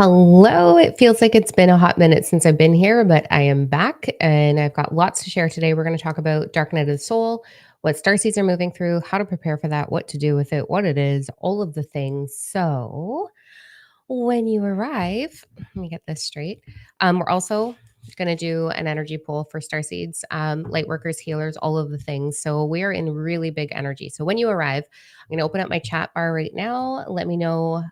Hello. It feels like it's been a hot minute since I've been here, but I am back and I've got lots to share today. We're going to talk about dark night of the soul, what starseeds are moving through, how to prepare for that, what to do with it, what it is, all of the things. So, when you arrive, let me get this straight. We're also going to do an energy poll for starseeds, light workers, healers, all of the things. So, we are in really big energy. So, when you arrive, I'm going to open up my chat bar right now. Let me know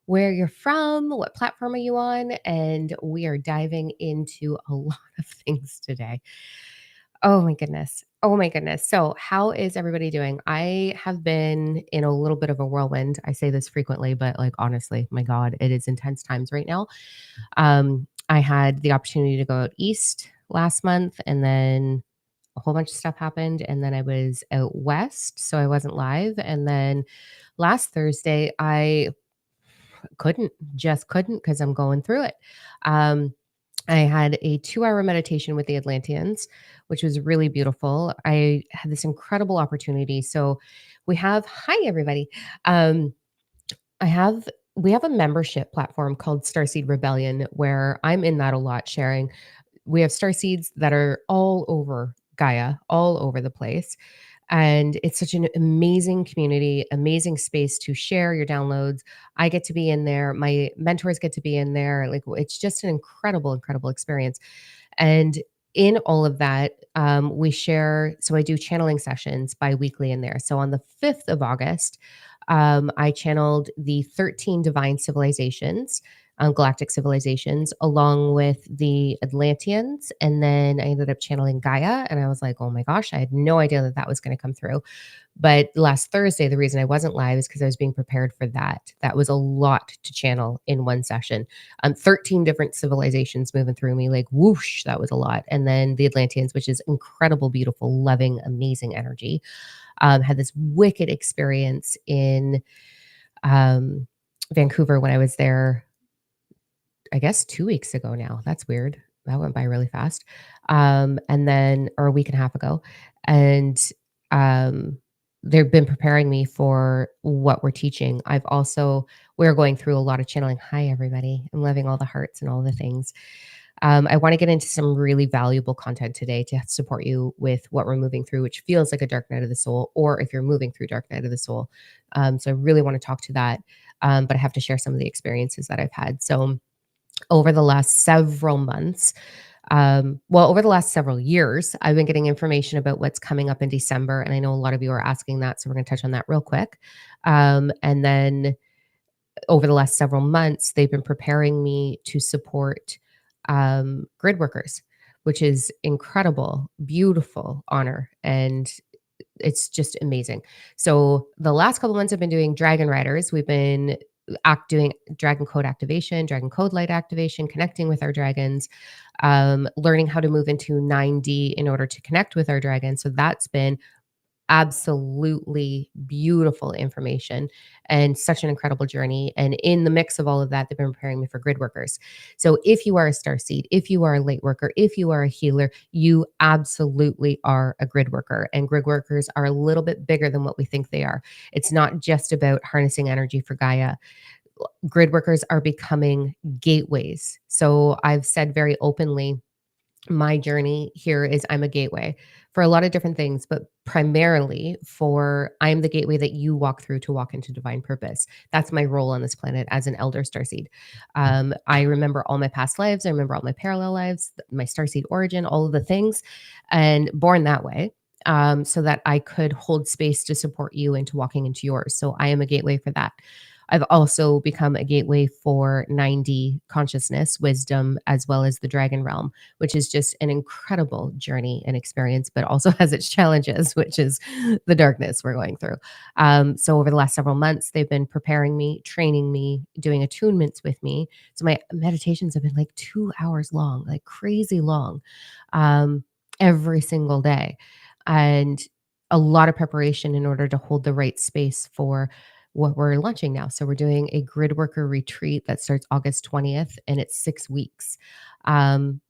where you're from, what platform are you on, and we are diving into a lot of things today. Oh my goodness. Oh my goodness. So, how is everybody doing? I have been in a little bit of a whirlwind. I say this frequently, but like honestly, my God, it is intense times right now. I had the opportunity to go out east last month and then a whole bunch of stuff happened. And then I was out west, so I wasn't live. And then last Thursday, I just couldn't because I'm going through it. Um, I had a 2-hour meditation with the Atlanteans, which was really beautiful. I had this incredible opportunity. So hi everybody. Um, I have we have a membership platform called Starseed Rebellion where I'm in that a lot sharing. We have starseeds that are all over Gaia, all over the place. And it's such an amazing community, amazing space to share your downloads. I get to be in there. My mentors get to be in there. Like it's just an incredible, incredible experience. And in all of that, we share. So I do channeling sessions bi-weekly in there. So on the 5th of August, I channeled the 13 divine civilizations, galactic civilizations, along with the Atlanteans. And then I ended up channeling Gaia. And I was like, oh my gosh, I had no idea that that was going to come through. But last Thursday, the reason I wasn't live is because I was being prepared for that. That was a lot to channel in one session. 13 different civilizations moving through me, like whoosh, that was a lot. And then the Atlanteans, which is incredible, beautiful, loving, amazing energy. Had this wicked experience in um, Vancouver when I was there, I guess 2 weeks ago now. That's weird. That went by really fast. And then, or a week and a half ago. And um, they've been preparing me for what we're teaching. We're going through a lot of channeling. Hi, everybody. I'm loving all the hearts and all the things. I want to get into some really valuable content today to support you with what we're moving through, which feels like a dark night of the soul, or if you're moving through dark night of the soul. So I really want to talk to that. But I have to share some of the experiences that I've had. So over the last several months, over the last several years, I've been getting information about what's coming up in December. And I know a lot of you are asking that. So we're going to touch on that real quick. And then over the last several months, they've been preparing me to support grid workers, which is incredible, beautiful honor. And it's just amazing. So the last couple months I've been doing dragon riders. We've been doing dragon code activation, dragon code light activation, connecting with our dragons, learning how to move into 9D in order to connect with our dragons. So that's been absolutely beautiful information and such an incredible journey. And in the mix of all of that, they've been preparing me for grid workers. So if you are a star seed, if you are a light worker, if you are a healer, you absolutely are a grid worker. And grid workers are a little bit bigger than what we think they are. It's not just about harnessing energy for Gaia. Grid workers are becoming gateways. So I've said very openly, my journey here is I'm a gateway for a lot of different things, but primarily for I'm the gateway that you walk through to walk into divine purpose. That's my role on this planet as an elder starseed. I remember all my past lives. I remember all my parallel lives, my starseed origin, all of the things, and born that way. So that I could hold space to support you into walking into yours. So I am a gateway for that. I've also become a gateway for 9D consciousness, wisdom, as well as the dragon realm, which is just an incredible journey and experience, but also has its challenges, which is the darkness we're going through. So over the last several months, they've been preparing me, training me, doing attunements with me. So my meditations have been like 2 hours long, like crazy long, every single day. And a lot of preparation in order to hold the right space for what we're launching now. So we're doing a grid worker retreat that starts August 20th and it's 6 weeks.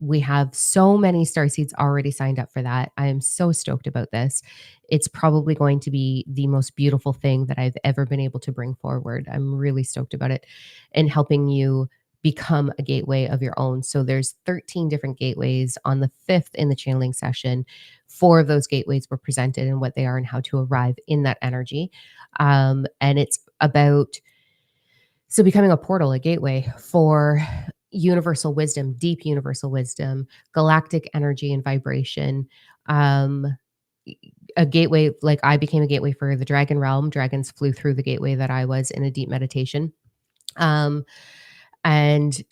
We have so many starseeds already signed up for that. I am so stoked about this. It's probably going to be the most beautiful thing that I've ever been able to bring forward. I'm really stoked about it and helping you become a gateway of your own. So there's 13 different gateways. On the 5th in the channeling session, 4 of those gateways were presented and what they are and how to arrive in that energy. And it's about becoming a portal, a gateway for universal wisdom, deep universal wisdom, galactic energy and vibration. Um, a gateway, like I became a gateway for the dragon realm. Dragons flew through the gateway that I was in a deep meditation. Um, and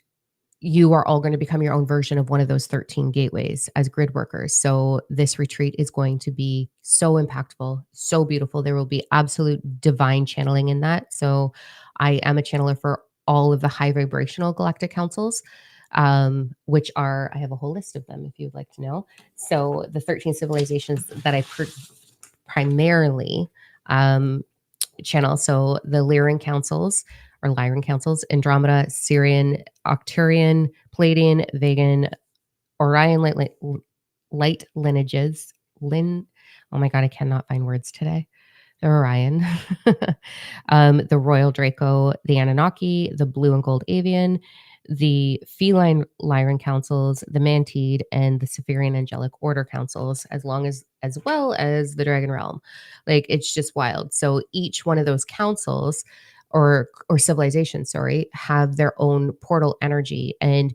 you are all going to become your own version of one of those 13 gateways as grid workers. So this retreat is going to be so impactful, so beautiful. There will be absolute divine channeling in that. So I am a channeler for all of the high vibrational galactic councils, which are, I have a whole list of them if you'd like to know. So the 13 civilizations that I primarily um, channel. So the Lyran councils, Andromeda, Syrian, Octurian, Palladian, Vegan, Orion light lineages, oh my God, I cannot find words today. The Orion, the Royal Draco, the Anunnaki, the Blue and Gold Avian, the Feline Lyran Councils, the Mantid, and the Saphirian Angelic Order Councils, as well as the Dragon Realm. Like it's just wild. So each one of those councils or civilizations, sorry, have their own portal energy. And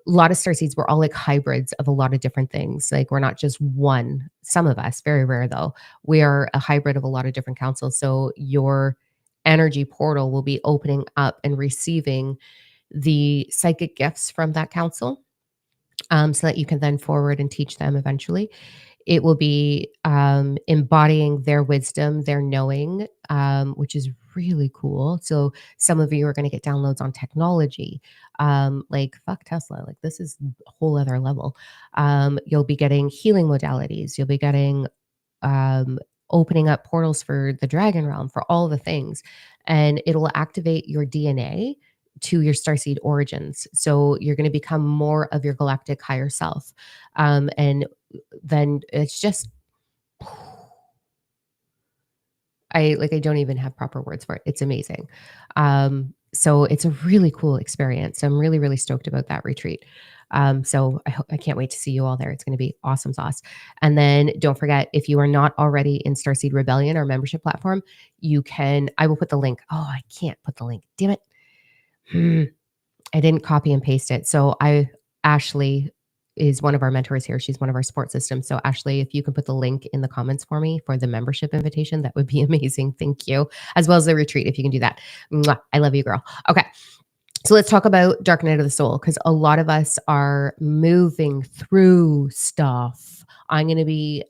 a lot of starseeds were all like hybrids of a lot of different things. Like we're not just one. Some of us, very rare though, we are a hybrid of a lot of different councils. So your energy portal will be opening up and receiving the psychic gifts from that council, so that you can then forward and teach them eventually. It will be embodying their wisdom, their knowing, which is really cool. So some of you are going to get downloads on technology, like fuck Tesla. Like this is a whole other level. You'll be getting healing modalities. You'll be getting um, opening up portals for the dragon realm, for all the things, and it'll activate your DNA to your starseed origins. So you're going to become more of your galactic higher self, and then it's just I don't even have proper words for it. It's amazing. So it's a really cool experience. I'm really, really stoked about that retreat. So I can't wait to see you all there. It's going to be awesome sauce. And then don't forget, if you are not already in Starseed Rebellion, our membership platform, I will put the link. Oh, I can't put the link. Damn it. I didn't copy and paste it. So Ashley is one of our mentors here. She's one of our support systems. So Ashley, if you can put the link in the comments for me for the membership invitation, that would be amazing. Thank you. As well as the retreat, if you can do that. Mwah. I love you, girl. Okay. So let's talk about Dark Night of the Soul, because a lot of us are moving through stuff. I'm going to be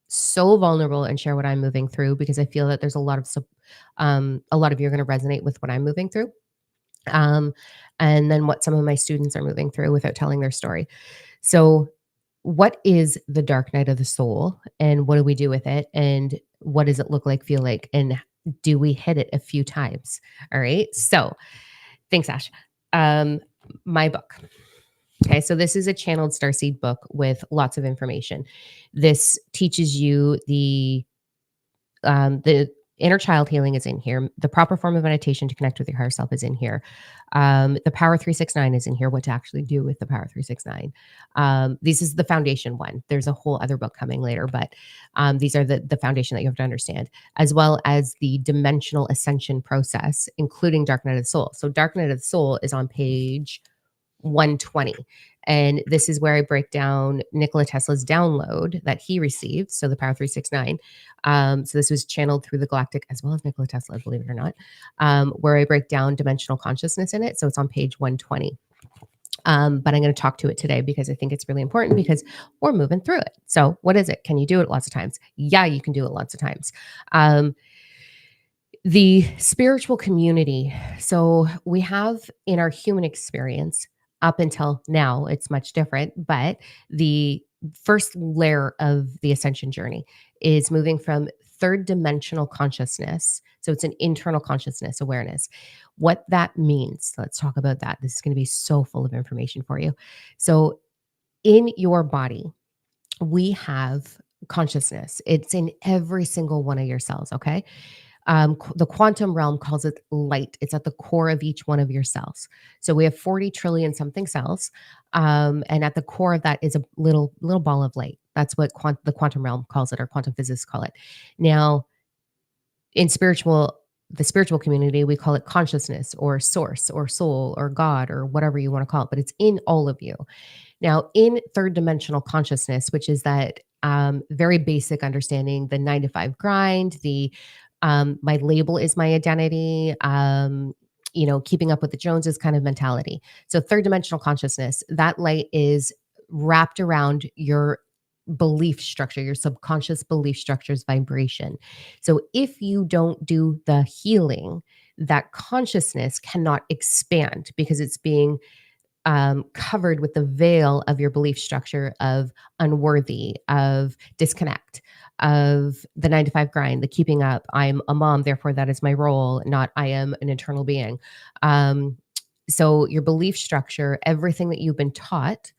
so vulnerable and share what I'm moving through, because I feel that there's a lot of you are going to resonate with what I'm moving through. And then what some of my students are moving through without telling their story. So what is the dark night of the soul, and what do we do with it, and what does it look like, feel like, and do we hit it a few times? All right. So thanks, Ash. My book. Okay. So this is a channeled starseed book with lots of information. This teaches you the inner child healing is in here. The proper form of meditation to connect with your higher self is in here. The Power 369 is in here, what to actually do with the Power 369. This is the foundation one. There's a whole other book coming later, but these are the foundation that you have to understand, as well as the dimensional ascension process, including Dark Night of the Soul. So Dark Night of the Soul is on page 120. And this is where I break down Nikola Tesla's download that he received. So the Power 369. So this was channeled through the galactic as well as Nikola Tesla, believe it or not, where I break down dimensional consciousness in it. So it's on page 120. But I'm going to talk to it today because I think it's really important, because we're moving through it. So what is it? Can you do it lots of times? Yeah, you can do it lots of times. The spiritual community. So we have in our human experience, up until now, it's much different, but the first layer of the ascension journey is moving from third dimensional consciousness. So it's an internal consciousness awareness. What that means, let's talk about that. This is going to be so full of information for you. So in your body, we have consciousness. It's in every single one of your cells, okay? The quantum realm calls it light. It's at the core of each one of your cells. So we have 40 trillion something cells, and at the core of that is a little ball of light. That's what the quantum realm calls it, or quantum physicists call it. Now, in the spiritual community, we call it consciousness or source or soul or God or whatever you want to call it, but it's in all of you. Now, in third dimensional consciousness, which is that very basic understanding, the 9 to 5 grind, the my label is my identity, keeping up with the Joneses kind of mentality. So, third dimensional consciousness, that light is wrapped around your belief structure, your subconscious belief structure's vibration. So, if you don't do the healing, that consciousness cannot expand because it's being covered with the veil of your belief structure of unworthy, of disconnect, of the 9 to 5 grind, the keeping up. I'm a mom, therefore that is my role, not I am an internal being. Um, so your belief structure, everything that you've been taught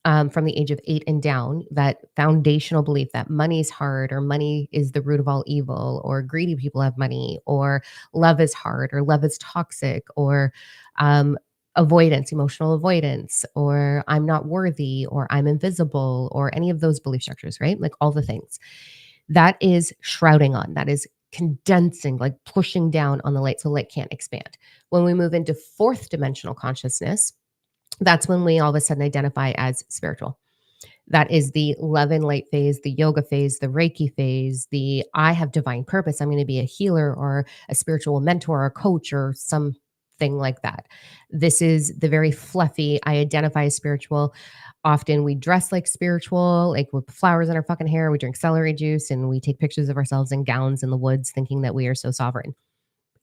from the age of 8 and down, that foundational belief that money's hard, or money is the root of all evil, or greedy people have money, or love is hard, or love is toxic, or avoidance, emotional avoidance, or I'm not worthy, or I'm invisible, or any of those belief structures, right? Like all the things. That is shrouding on, that is condensing, like pushing down on the light so light can't expand. When we move into fourth dimensional consciousness, that's when we all of a sudden identify as spiritual. That is the love and light phase, the yoga phase, the Reiki phase, the I have divine purpose. I'm going to be a healer or a spiritual mentor or a coach or something like that. This is the very fluffy, I identify as spiritual. Often we dress like spiritual, like with flowers in our fucking hair. We drink celery juice and we take pictures of ourselves in gowns in the woods thinking that we are so sovereign.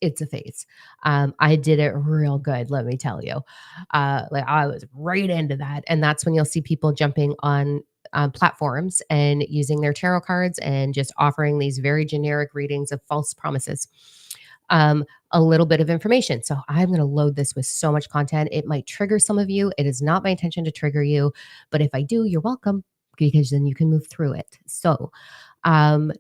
It's a phase. I did it real good, let me tell you. Like I was right into that, and that's when you'll see people jumping on platforms and using their tarot cards and just offering these very generic readings of false promises. A little bit of information. So I'm going to load this with so much content. It might trigger some of you. It is not my intention to trigger you, but if I do, you're welcome because then you can move through it. So, um,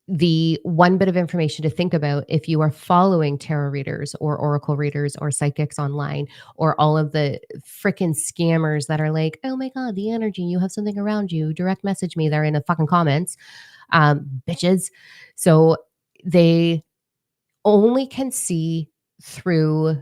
the one bit of information to think about if you are following tarot readers or oracle readers or psychics online, or all of the freaking scammers that are like, oh my God, the energy, you have something around you, direct message me. They're in the fucking comments, bitches. So they only can see through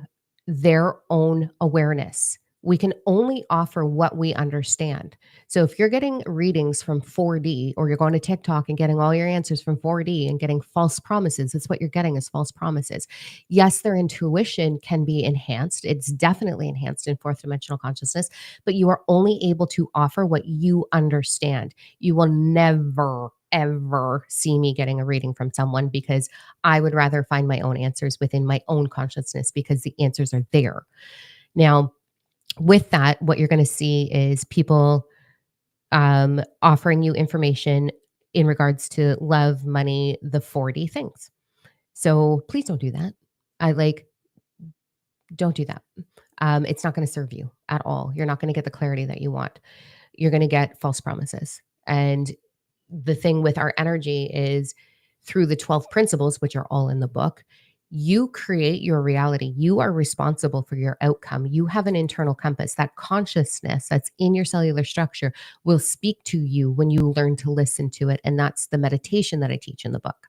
their own awareness. We can only offer what we understand. So if you're getting readings from 4D, or you're going to TikTok and getting all your answers from 4D and getting false promises, that's what you're getting is false promises. Yes, their intuition can be enhanced. It's definitely enhanced in fourth dimensional consciousness, but you are only able to offer what you understand. You will never, ever see me getting a reading from someone because I would rather find my own answers within my own consciousness because the answers are there. Now, with that, what you're going to see is people offering you information in regards to love, money, the 40 things. So please don't do that. I like, don't do that. It's not going to serve you at all. You're not going to get the clarity that you want. You're going to get false promises. And the thing with our energy is through the 12 principles, which are all in the book, you create your reality. You are responsible for your outcome. You have an internal compass. That consciousness that's in your cellular structure will speak to you when you learn to listen to it. And that's the meditation that I teach in the book,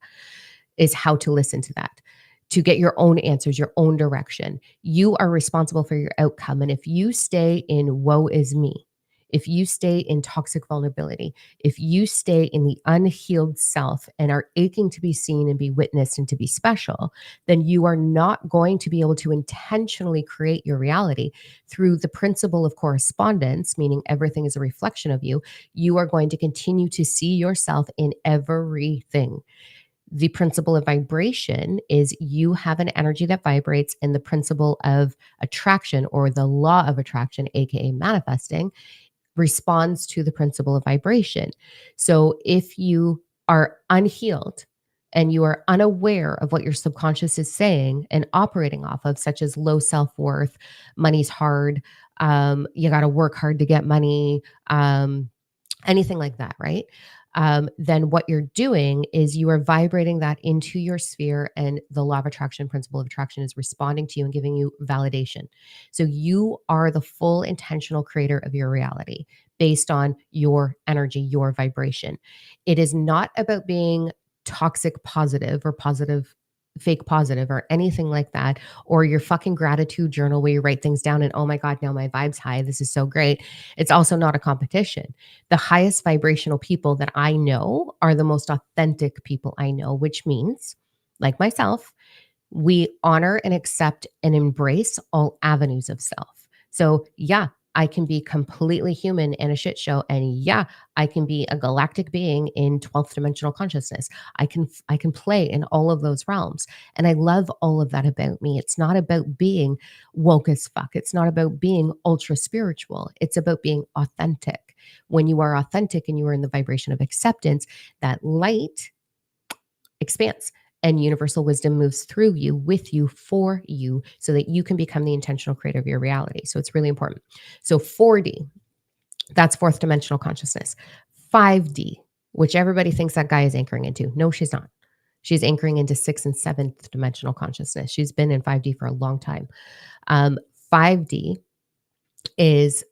is how to listen to that, to get your own answers, your own direction. You are responsible for your outcome. And if you stay in woe is me, if you stay in toxic vulnerability, if you stay in the unhealed self and are aching to be seen and be witnessed and to be special, then you are not going to be able to intentionally create your reality through the principle of correspondence, meaning everything is a reflection of you. You are going to continue to see yourself in everything. The principle of vibration is you have an energy that vibrates, and the principle of attraction, or the law of attraction, aka manifesting, responds to the principle of vibration. So if you are unhealed and you are unaware of what your subconscious is saying and operating off of, such as low self-worth, money's hard, you got to work hard to get money, anything like that, right? then what you're doing is you are vibrating that into your sphere, and the law of attraction, principle of attraction, is responding to you and giving you validation. So you are the full intentional creator of your reality based on your energy, your vibration. It is not about being toxic positive or positive fake positive or anything like that, or your fucking gratitude journal where you write things down and, oh my god, now my vibe's high, this is so great. It's also not a competition. The highest vibrational people that I know are the most authentic people I know, which means, like myself, we honor and accept and embrace all avenues of self. So, yeah, I can be completely human and a shit show, and yeah, I can be a galactic being in 12th dimensional consciousness. I can play in all of those realms, and I love all of that about me. It's not about being woke as fuck. It's not about being ultra spiritual. It's about being authentic. When you are authentic and you are in the vibration of acceptance, that light expands and universal wisdom moves through you, with you, for you, so that you can become the intentional creator of your reality. So it's really important. So 4D, that's fourth dimensional consciousness. 5D, which everybody thinks that guy is anchoring into. No, she's not. She's anchoring into sixth and seventh dimensional consciousness. She's been in 5D for a long time. 5D is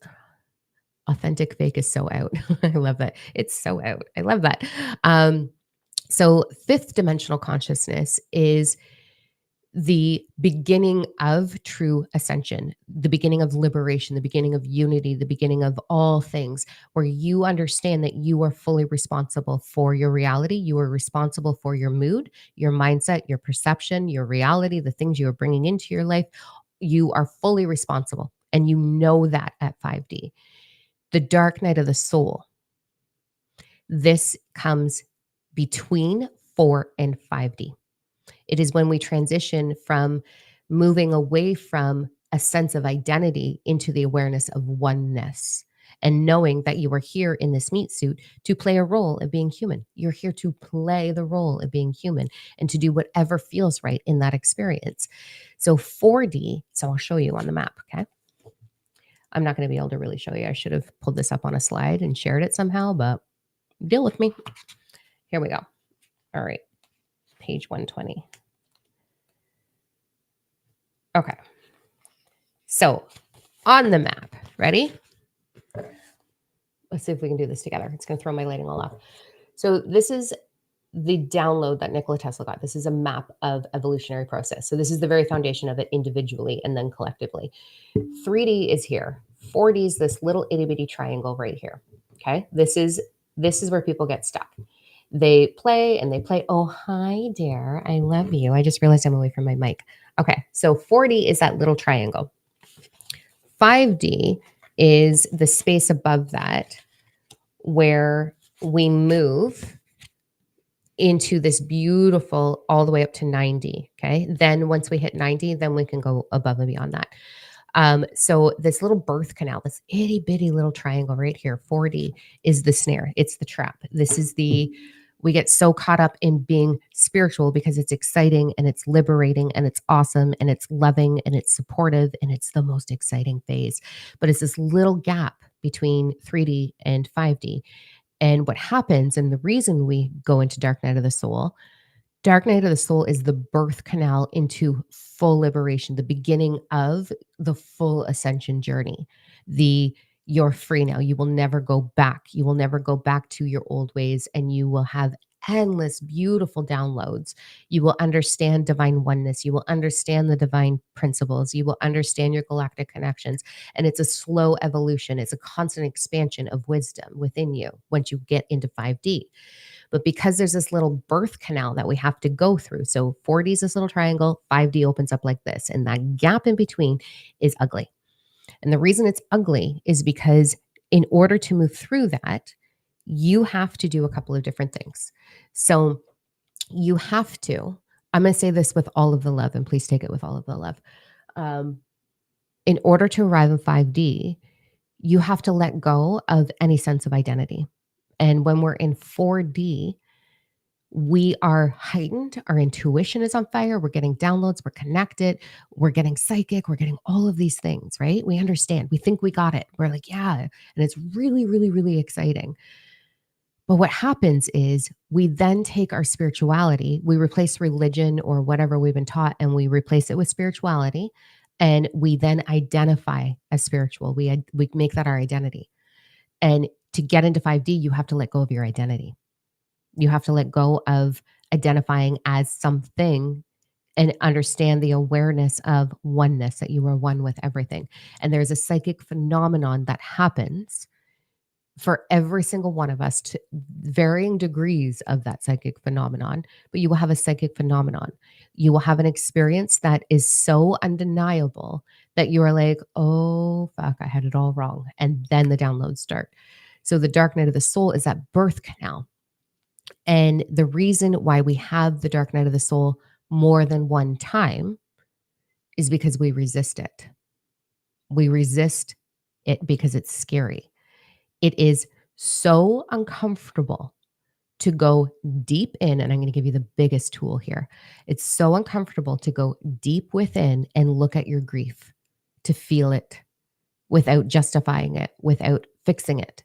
authentic fake is so out. I love that. It's so out. I love that. So fifth dimensional consciousness is the beginning of true ascension, the beginning of liberation, the beginning of unity, the beginning of all things, where you understand that you are fully responsible for your reality. You are responsible for your mood, your mindset, your perception, your reality, the things you are bringing into your life. You are fully responsible. And you know that at 5D. The dark night of the soul, this comes between 4 and 5D. It is when we transition from moving away from a sense of identity into the awareness of oneness, and knowing that you are here in this meat suit to play a role of being human. You're here to play the role of being human and to do whatever feels right in that experience. So 4D, so I'll show you on the map, okay? I'm not going to be able to really show you. I should have pulled this up on a slide and shared it somehow, but deal with me. Here we go. All right. Page 120. Okay. So on the map, ready? Let's see if we can do this together. It's going to throw my lighting all off. So this is the download that Nikola Tesla got. This is a map of evolutionary process. So this is the very foundation of it individually and then collectively. 3D is here. 4D is this little itty bitty triangle right here. Okay. This is where people get stuck. They play and they play. Oh, hi, dear. I love you. I just realized I'm away from my mic. Okay. So 4D is that little triangle. 5D is the space above that where we move into this beautiful all the way up to 9D. Okay. Then once we hit 90, then we can go above and beyond that. So this little birth canal, this itty bitty little triangle right here, 4D, is the snare. It's the trap. This is we get so caught up in being spiritual because it's exciting and it's liberating and it's awesome and it's loving and it's supportive and it's the most exciting phase. But it's this little gap between 3D and 5D. And what happens, and the reason we go into Dark Night of the Soul, Dark Night of the Soul is the birth canal into full liberation, the beginning of the full ascension journey. You're free now. You will never go back. You will never go back to your old ways, and you will have endless, beautiful downloads. You will understand divine oneness. You will understand the divine principles. You will understand your galactic connections. And it's a slow evolution. It's a constant expansion of wisdom within you once you get into 5D. But because there's this little birth canal that we have to go through, so 4D is this little triangle, 5D opens up like this, and that gap in between is ugly. And the reason it's ugly is because in order to move through that, you have to do a couple of different things. So you have to, I'm going to say this with all of the love, and please take it with all of the love. In order to arrive in 5D, you have to let go of any sense of identity. And when we're in 4D, we are heightened. Our intuition is on fire. We're getting downloads. We're connected. We're getting psychic. We're getting all of these things, right? We understand. We think we got it. We're like, yeah. And it's really, really, really exciting. But what happens is we then take our spirituality, we replace religion or whatever we've been taught, and we replace it with spirituality. And we then identify as spiritual. We make that our identity. And to get into 5D, you have to let go of your identity. You have to let go of identifying as something and understand the awareness of oneness, that you are one with everything. And there's a psychic phenomenon that happens for every single one of us to varying degrees of that psychic phenomenon, but you will have a psychic phenomenon. You will have an experience that is so undeniable that you are like, oh, fuck, I had it all wrong. And then the downloads start. So the dark night of the soul is that birth canal. And the reason why we have the dark night of the soul more than one time is because we resist it. We resist it because it's scary. It is so uncomfortable to go deep in, and I'm going to give you the biggest tool here. It's so uncomfortable to go deep within and look at your grief, to feel it without justifying it, without fixing it.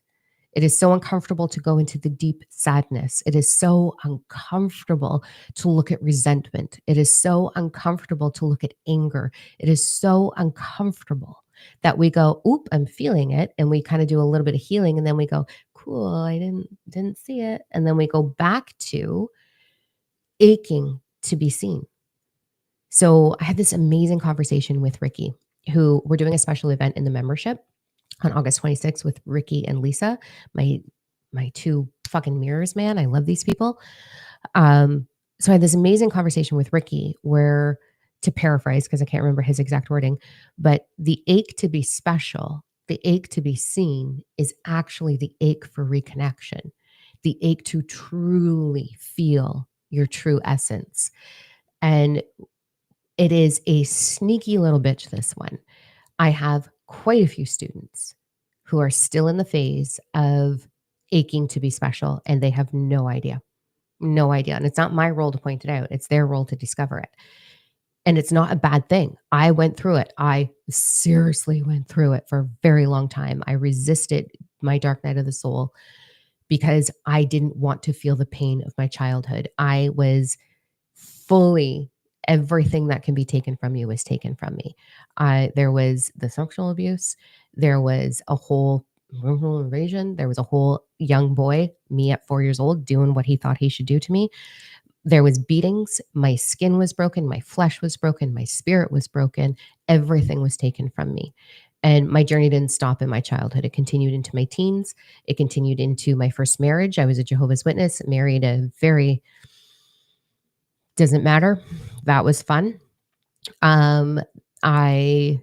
It is so uncomfortable to go into the deep sadness. It is so uncomfortable to look at resentment. It is so uncomfortable to look at anger. It is so uncomfortable that we go, oop, I'm feeling it. And we kind of do a little bit of healing. And then we go, cool, I didn't see it. And then we go back to aching to be seen. So I had this amazing conversation with Ricky, who we're doing a special event in the membership on August 26th with Ricky and Lisa, my two fucking mirrors, man. I love these people. So I had this amazing conversation with Ricky where, to paraphrase, because I can't remember his exact wording, but the ache to be special, the ache to be seen is actually the ache for reconnection, the ache to truly feel your true essence. And it is a sneaky little bitch, this one. I have quite a few students who are still in the phase of aching to be special, and they have no idea. No idea. And it's not my role to point it out, it's their role to discover it. And it's not a bad thing. I went through it. I seriously went through it for a very long time. I resisted my dark night of the soul because I didn't want to feel the pain of my childhood. I was fully, everything that can be taken from you was taken from me. There was the sexual abuse. There was a whole rural invasion. There was a whole young boy, me at 4 years old, doing what he thought he should do to me. There was beatings. My skin was broken. My flesh was broken. My spirit was broken. Everything was taken from me. And my journey didn't stop in my childhood. It continued into my teens. It continued into my first marriage. I was a Jehovah's Witness, married a very, doesn't matter. That was fun. I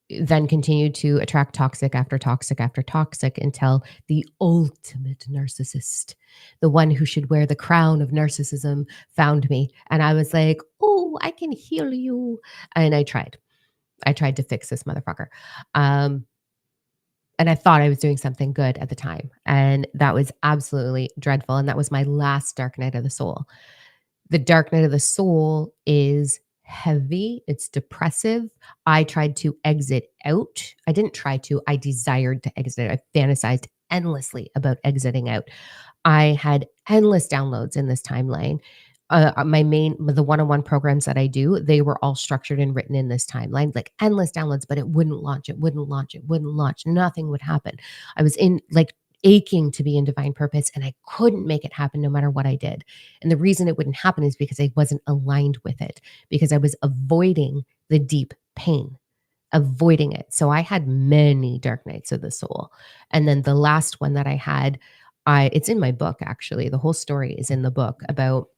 then continued to attract toxic after toxic after toxic until the ultimate narcissist, the one who should wear the crown of narcissism, found me. And I was like, oh, I can heal you. And I tried. I tried to fix this motherfucker. Um, and I thought I was doing something good at the time. And that was absolutely dreadful. And that was my last dark night of the soul. The dark night of the soul is heavy, it's depressive. I tried to exit out. I didn't try to, I desired to exit. I fantasized endlessly about exiting out. I had endless downloads in this timeline. The one-on-one programs that I do, they were all structured and written in this timeline, like endless downloads, but it wouldn't launch. It wouldn't launch. It wouldn't launch. Nothing would happen. I was in like aching to be in divine purpose, and I couldn't make it happen no matter what I did. And the reason it wouldn't happen is because I wasn't aligned with it, because I was avoiding the deep pain, avoiding it. So I had many dark nights of the soul. And then the last one that I had, it's in my book actually. The whole story is in the book about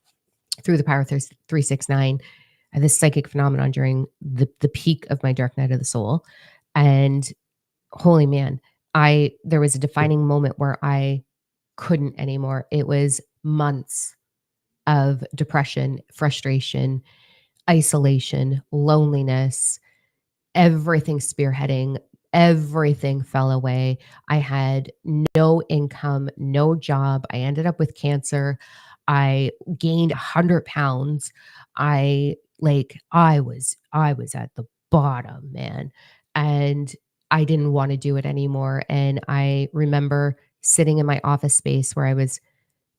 through the power of 369, this psychic phenomenon during the peak of my dark night of the soul. And holy man, there was a defining moment where I couldn't anymore. It was months of depression, frustration, isolation, loneliness, everything spearheading, everything fell away. I had no income, no job. I ended up with cancer. I gained 100 pounds. I was at the bottom, man. And I didn't want to do it anymore. And I remember sitting in my office space where I was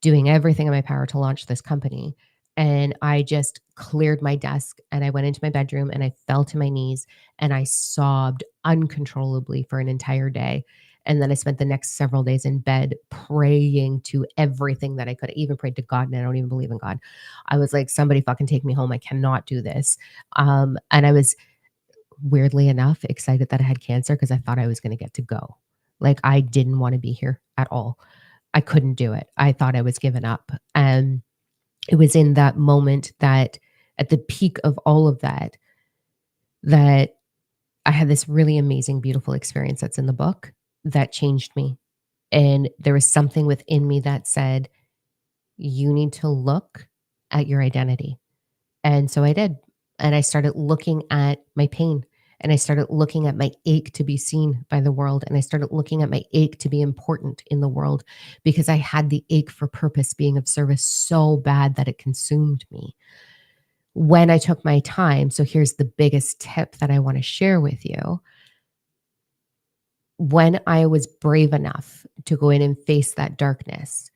doing everything in my power to launch this company. And I just cleared my desk and I went into my bedroom and I fell to my knees and I sobbed uncontrollably for an entire day. And then I spent the next several days in bed praying to everything that I could. I even prayed to God, and I don't even believe in God. I was like, somebody fucking take me home. I cannot do this. And I was weirdly enough excited that I had cancer because I thought I was going to get to go. Like I didn't want to be here at all. I couldn't do it. I thought I was giving up. And it was in that moment that at the peak of all of that, that I had this really amazing, beautiful experience that's in the book that changed me. And there was something within me that said, you need to look at your identity. And so I did. And I started looking at my pain and I started looking at my ache to be seen by the world. And I started looking at my ache to be important in the world because I had the ache for purpose being of service so bad that it consumed me. When I took my time, so here's the biggest tip that I want to share with you. When I was brave enough to go in and face that darkness,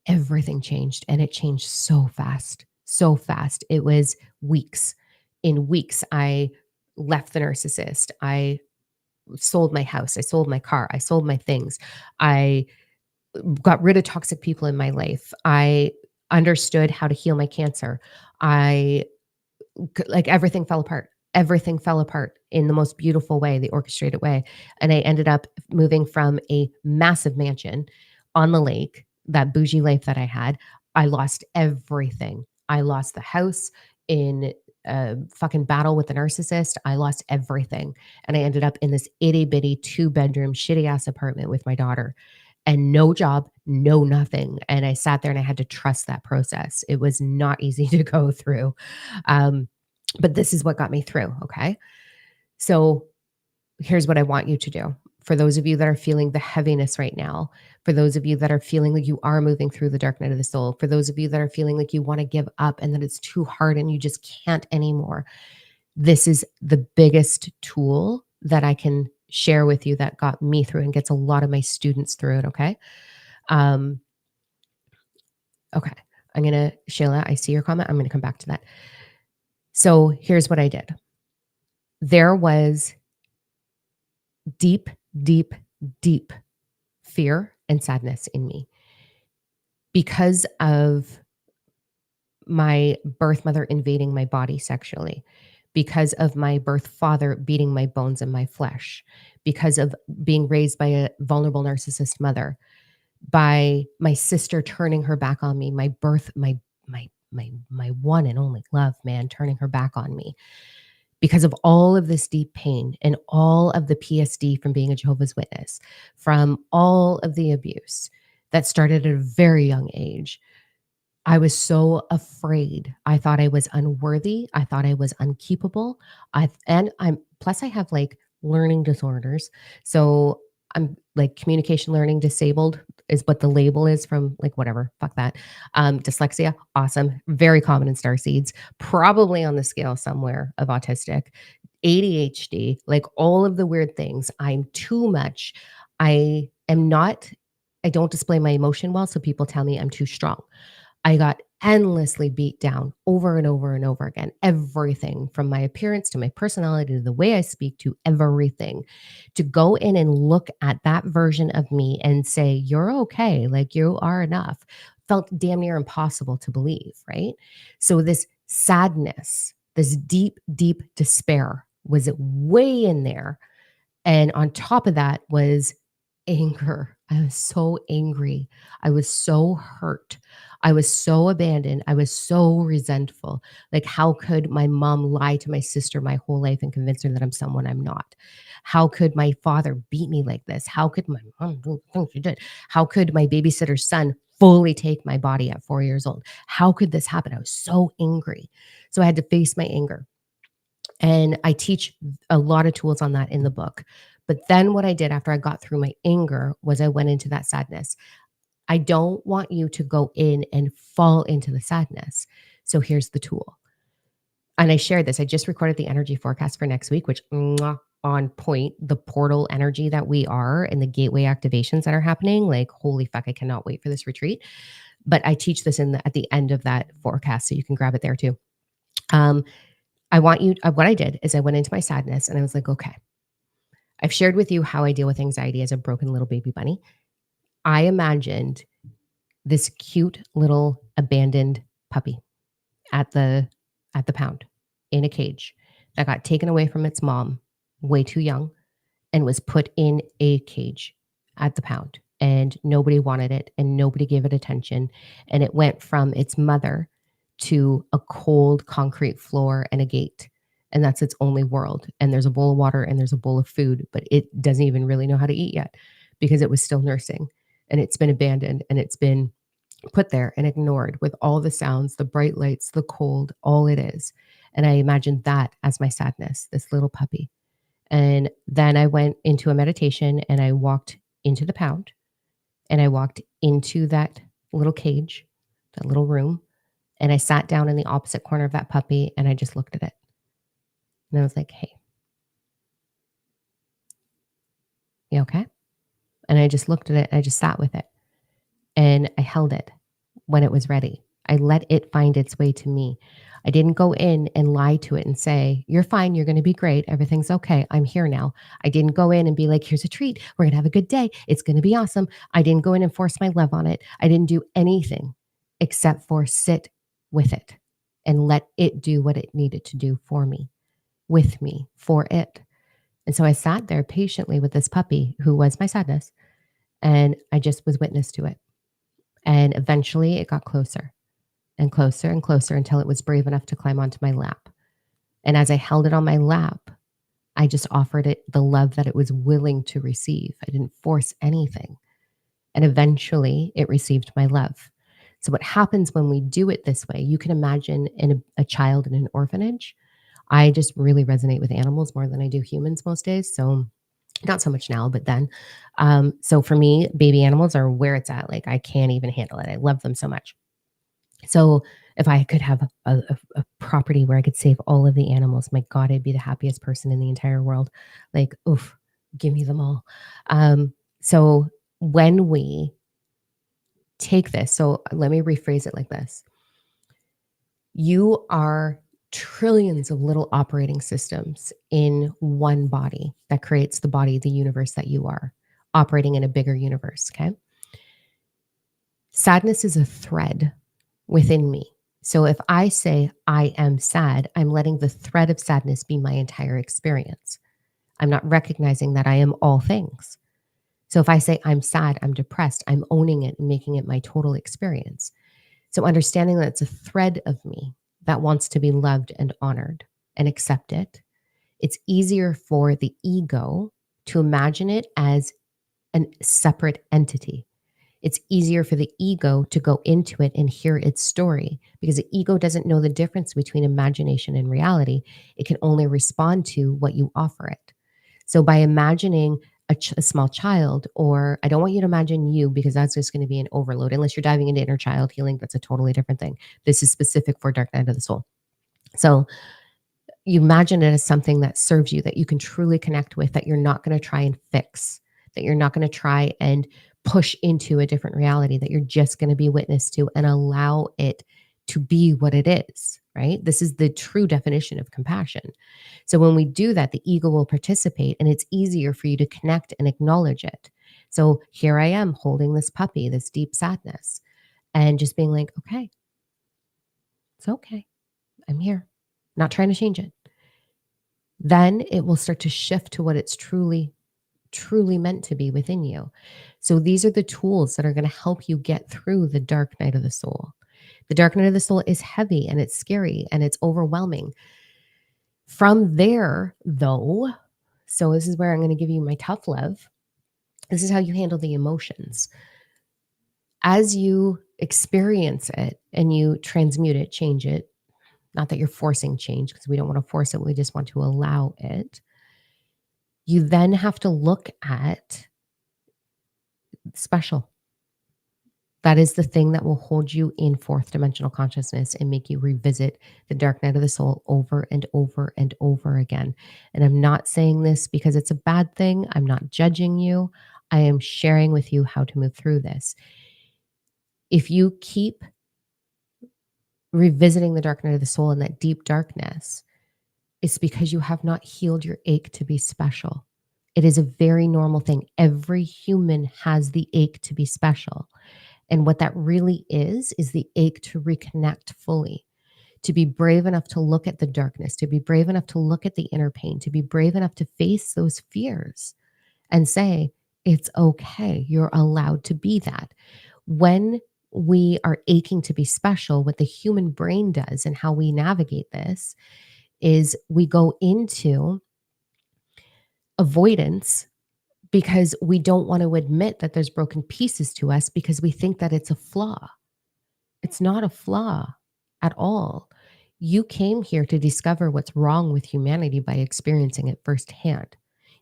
everything changed and it changed so fast, so fast. It was weeks. In weeks, I left the narcissist. I sold my house. I sold my car. I sold my things. I got rid of toxic people in my life. I understood how to heal my cancer. I like everything fell apart. Everything fell apart in the most beautiful way, the orchestrated way. And I ended up moving from a massive mansion on the lake, that bougie life that I had. I lost everything. I lost the house in a fucking battle with the narcissist. I lost everything. And I ended up in this itty bitty 2 bedroom shitty ass apartment with my daughter and no job, no nothing. And I sat there and I had to trust that process. It was not easy to go through. Um, but this is what got me through. Okay. So here's what I want you to do. For those of you that are feeling the heaviness right now, for those of you that are feeling like you are moving through the dark night of the soul, for those of you that are feeling like you want to give up and that it's too hard and you just can't anymore, this is the biggest tool that I can share with you that got me through and gets a lot of my students through it. Okay. Um, okay. I'm going to, Sheila, I see your comment. I'm going to come back to that. So here's what I did. There was deep, deep, deep fear and sadness in me because of my birth mother invading my body sexually, because of my birth father beating my bones and my flesh, because of being raised by a vulnerable narcissist mother, by my sister turning her back on me, my one and only love, man, turning her back on me because of all of this deep pain and all of the PSD from being a Jehovah's Witness, from all of the abuse that started at a very young age. I was so afraid. I thought I was unworthy. I thought I was unkeepable. I have like learning disorders. So I'm like communication learning disabled is what the label is from like whatever. Fuck that. Dyslexia, awesome. Very common in starseeds, probably on the scale somewhere of autistic. ADHD, like all of the weird things. I'm too much. I am not, I don't display my emotion well. So people tell me I'm too strong. I got endlessly beat down over and over and over again. Everything from my appearance to my personality to the way I speak to everything. To go in and look at that version of me and say, you're okay, like you are enough, felt damn near impossible to believe, right? So this sadness, this deep, deep despair was way in there. And on top of that was anger. I was so angry. I was so hurt. I was so abandoned. I was so resentful. Like, how could my mom lie to my sister my whole life and convince her that I'm someone I'm not? How could my father beat me like this? How could my mom do the things she did? How could my babysitter's son fully take my body at 4 years old? How could this happen? I was so angry. So I had to face my anger. And I teach a lot of tools on that in the book. But then what I did after I got through my anger was I went into that sadness. I don't want you to go in and fall into the sadness. So here's the tool. And I shared this. I just recorded the energy forecast for next week, which on point, the portal energy that we are and the gateway activations that are happening. Like, holy fuck, I cannot wait for this retreat. But I teach this at the end of that forecast, so you can grab it there too. Um, what I did is I went into my sadness and I was like, okay, I've shared with you how I deal with anxiety as a broken little baby bunny. I imagined this cute little abandoned puppy at the pound in a cage that got taken away from its mom way too young and was put in a cage at the pound, and nobody wanted it and nobody gave it attention, and it went from its mother to a cold concrete floor and a gate, and that's its only world, and there's a bowl of water and there's a bowl of food, but it doesn't even really know how to eat yet because it was still nursing, and it's been abandoned and it's been put there and ignored with all the sounds, the bright lights, the cold, all it is. And I imagined that as my sadness, this little puppy. And then I went into a meditation and I walked into the pound and I walked into that little cage, that little room, and I sat down in the opposite corner of that puppy and I just looked at it. And I was like, hey, you okay? And I just looked at it and I just sat with it and I held it when it was ready. I let it find its way to me. I didn't go in and lie to it and say, you're fine. You're going to be great. Everything's okay. I'm here now. I didn't go in and be like, here's a treat. We're going to have a good day. It's going to be awesome. I didn't go in and force my love on it. I didn't do anything except for sit with it and let it do what it needed to do for me, with me, for it. And so I sat there patiently with this puppy who was my sadness, and I just was witness to it. And eventually it got closer and closer and closer until it was brave enough to climb onto my lap. And as I held it on my lap, I just offered it the love that it was willing to receive. I didn't force anything. And eventually it received my love. So, what happens when we do it this way, you can imagine in a child in an orphanage. I just really resonate with animals more than I do humans most days. So, not so much now, but then. So, for me, baby animals are where it's at. Like, I can't even handle it. I love them so much. So if I could have a property where I could save all of the animals, my God, I'd be the happiest person in the entire world. Like, oof, give me them all. So when we take this, so let me rephrase it like this. You are trillions of little operating systems in one body that creates the body, the universe that you are, operating in a bigger universe. Okay. Sadness is a thread within me. So if I say I am sad, I'm letting the thread of sadness be my entire experience. I'm not recognizing that I am all things. So if I say I'm sad, I'm depressed, I'm owning it and making it my total experience. So understanding that it's a thread of me that wants to be loved and honored and accept it, it's easier for the ego to imagine it as a separate entity. It's easier for the ego to go into it and hear its story because the ego doesn't know the difference between imagination and reality. It can only respond to what you offer it. So by imagining a small child, or I don't want you to imagine you because that's just going to be an overload unless you're diving into inner child healing. That's a totally different thing. This is specific for dark night of the soul. So you imagine it as something that serves you, that you can truly connect with, that you're not going to try and fix, that you're not going to try and push into a different reality, that you're just going to be witness to and allow it to be what it is, right? This is the true definition of compassion. So when we do that, the ego will participate and it's easier for you to connect and acknowledge it. So here I am holding this puppy, this deep sadness, and just being like, okay, it's okay. I'm here. Not trying to change it. Then it will start to shift to what it's truly meant to be within you. So these are the tools that are going to help you get through the dark night of the soul. The dark night of the soul is heavy and it's scary and it's overwhelming. From there, though, so this is where I'm going to give you my tough love. This is how you handle the emotions. As you experience it and you transmute it, change it, not that you're forcing change because we don't want to force it, we just want to allow it. You then have to look at special. That is the thing that will hold you in fourth dimensional consciousness and make you revisit the dark night of the soul over and over and over again. And I'm not saying this because it's a bad thing. I'm not judging you. I am sharing with you how to move through this. If you keep revisiting the dark night of the soul and that deep darkness, it's because you have not healed your ache to be special. It is a very normal thing. Every human has the ache to be special. And what that really is the ache to reconnect fully, to be brave enough to look at the darkness, to be brave enough to look at the inner pain, to be brave enough to face those fears and say, it's okay. You're allowed to be that. When we are aching to be special, what the human brain does and how we navigate this is we go into avoidance because we don't want to admit that there's broken pieces to us because we think that it's a flaw. It's not a flaw at all. You came here to discover what's wrong with humanity by experiencing it firsthand.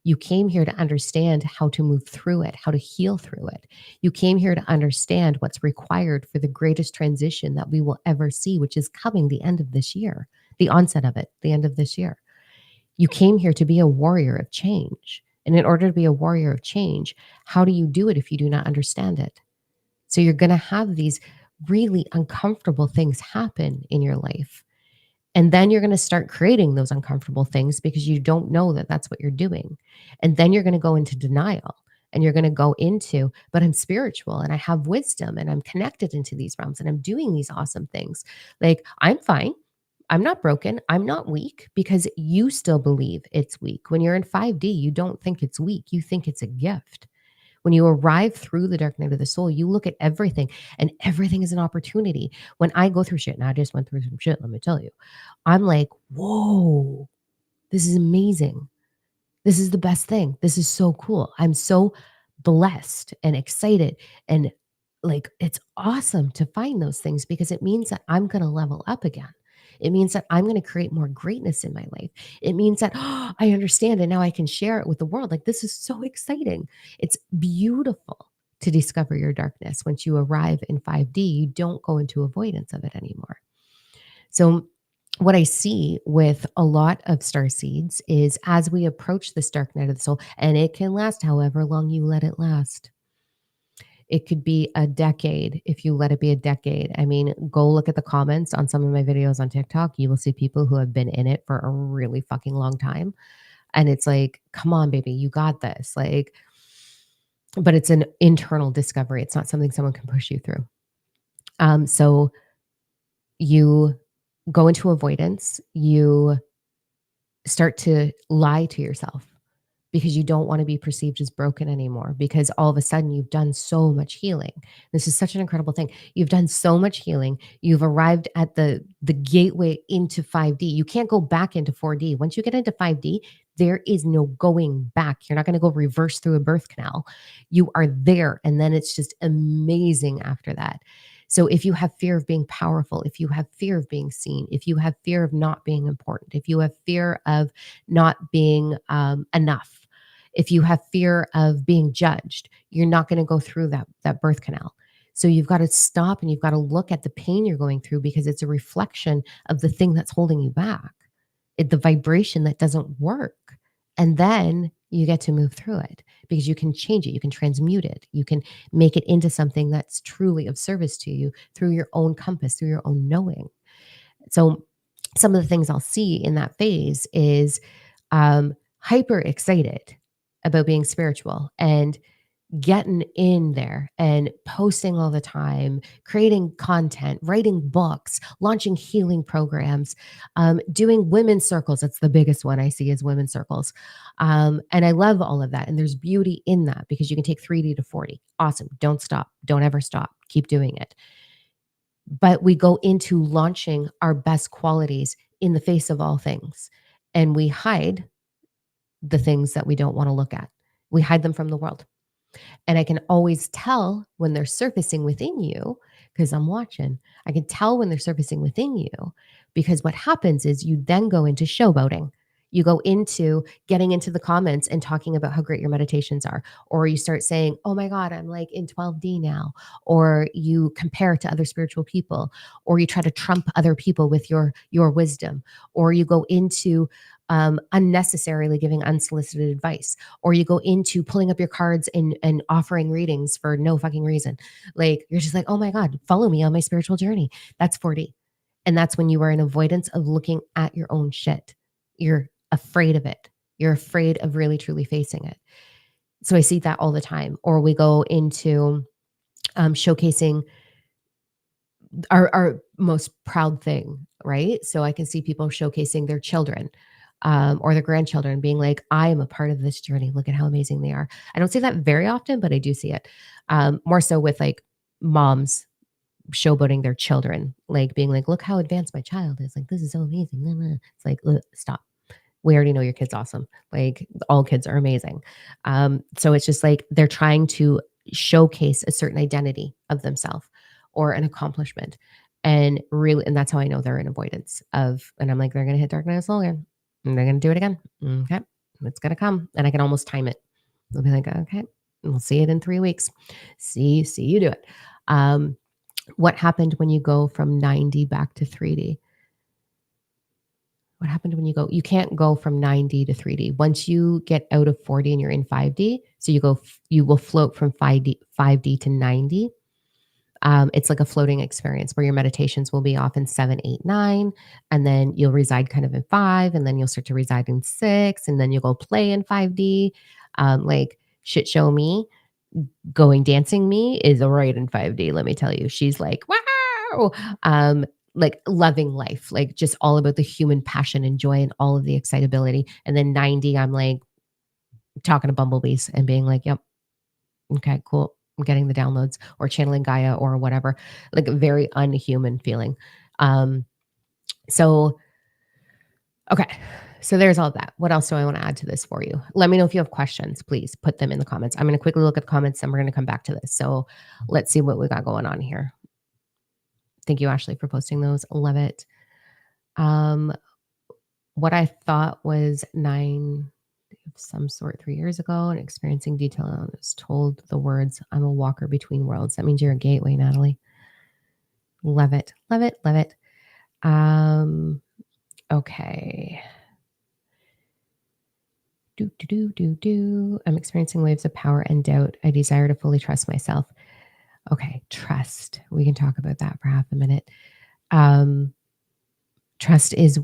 You came here to understand how to move through it, how to heal through it. You came here to understand what's required for the greatest transition that we will ever see, which is coming the end of this year, the onset of it, the end of this year. You came here to be a warrior of change. And in order to be a warrior of change, how do you do it if you do not understand it? So you're going to have these really uncomfortable things happen in your life. And then you're going to start creating those uncomfortable things because you don't know that that's what you're doing. And then you're going to go into denial and you're going to go into, but I'm spiritual and I have wisdom and I'm connected into these realms and I'm doing these awesome things. Like, I'm fine. I'm not broken. I'm not weak because you still believe it's weak. When you're in 5D, you don't think it's weak. You think it's a gift. When you arrive through the dark night of the soul, you look at everything and everything is an opportunity. When I go through shit, and I just went through some shit, let me tell you, I'm like, whoa, this is amazing. This is the best thing. This is so cool. I'm so blessed and excited. And like, it's awesome to find those things because it means that I'm going to level up again. It means that I'm going to create more greatness in my life. It means that I understand and now I can share it with the world. Like, this is so exciting. It's beautiful to discover your darkness. Once you arrive in 5D, you don't go into avoidance of it anymore. So what I see with a lot of star seeds is as we approach this dark night of the soul, and it can last however long you let it last. It could be a decade if you let it be a decade. I mean, go look at the comments on some of my videos on TikTok. You will see people who have been in it for a really fucking long time. And it's like, come on, baby, you got this. Like, but it's an internal discovery. It's not something someone can push you through. So you go into avoidance, you start to lie to yourself because you don't want to be perceived as broken anymore because all of a sudden you've done so much healing. This is such an incredible thing. You've done so much healing. You've arrived at the gateway into 5D. You can't go back into 4D. Once you get into 5D, there is no going back. You're not going to go reverse through a birth canal. You are there and then it's just amazing after that. So if you have fear of being powerful, if you have fear of being seen, if you have fear of not being important, if you have fear of not being enough, if you have fear of being judged, you're not going to go through that birth canal. So you've got to stop and you've got to look at the pain you're going through because it's a reflection of the thing that's holding you back. The vibration that doesn't work. And then you get to move through it because you can change it, you can transmute it, you can make it into something that's truly of service to you through your own compass, through your own knowing. So some of the things I'll see in that phase is hyper excited about being spiritual and getting in there and posting all the time, creating content, writing books, launching healing programs, doing women's circles. That's the biggest one I see is women's circles. And I love all of that. And there's beauty in that because you can take 3D to 40. Awesome. Don't stop. Don't ever stop. Keep doing it. But we go into launching our best qualities in the face of all things. And we hide the things that we don't want to look at. We hide them from the world. And I can always tell when they're surfacing within you because I'm watching. I can tell when they're surfacing within you because what happens is you then go into showboating. You go into getting into the comments and talking about how great your meditations are. Or you start saying, oh my God, I'm like in 12D now. Or you compare to other spiritual people. Or you try to trump other people with your wisdom. Or you go into unnecessarily giving unsolicited advice, or you go into pulling up your cards and offering readings for no fucking reason. Like you're just like, oh my God, follow me on my spiritual journey. That's 4D. And that's when you are in avoidance of looking at your own shit. You're afraid of it. You're afraid of really truly facing it. So I see that all the time. Or we go into showcasing our most proud thing, right? So I can see people showcasing their children or their grandchildren being like, I am a part of this journey. Look at how amazing they are. I don't see that very often, but I do see it more so with like moms showboating their children, like being like, look how advanced my child is. Like, this is so amazing. It's like, "Ugh, stop. We already know your kid's awesome. Like, all kids are amazing. So it's just like they're trying to showcase a certain identity of themselves or an accomplishment. And really, and that's how I know they're in avoidance of, and I'm like, they're going to hit dark night of the soul again. And they're going to do it again. Okay. It's going to come. And I can almost time it. I'll be like, okay, we'll see it in 3 weeks. See you do it. What happened when you go from 9D back to 3D? What happened when you go? You can't go from 9D to 3D. Once you get out of 4D and you're in 5D, so you will float from 5D to 9D. It's like a floating experience where your meditations will be off in 7, 8, 9, and then you'll reside kind of in 5, and then you'll start to reside in 6, and then you'll go play in 5D. Like shit show me, going dancing me is right in 5D, let me tell you. She's like, wow. Like loving life, like just all about the human passion and joy and all of the excitability. And then 90, I'm like talking to bumblebees and being like, yep, okay, cool. I'm getting the downloads or channeling Gaia or whatever, like a very unhuman feeling. Um, so, okay. So there's all that. What else do I want to add to this for you? Let me know if you have questions. Please put them in the comments. I'm going to quickly look at the comments and we're going to come back to this. So let's see what we got going on here. Thank you, Ashley, for posting those. Love it. What I thought was 9 of some sort 3 years ago and experiencing detail. I was told the words, I'm a walker between worlds. That means you're a gateway, Natalie. Love it. Love it. Love it. Okay. I'm experiencing waves of power and doubt. I desire to fully trust myself. Okay. Trust. We can talk about that for half a minute. Trust is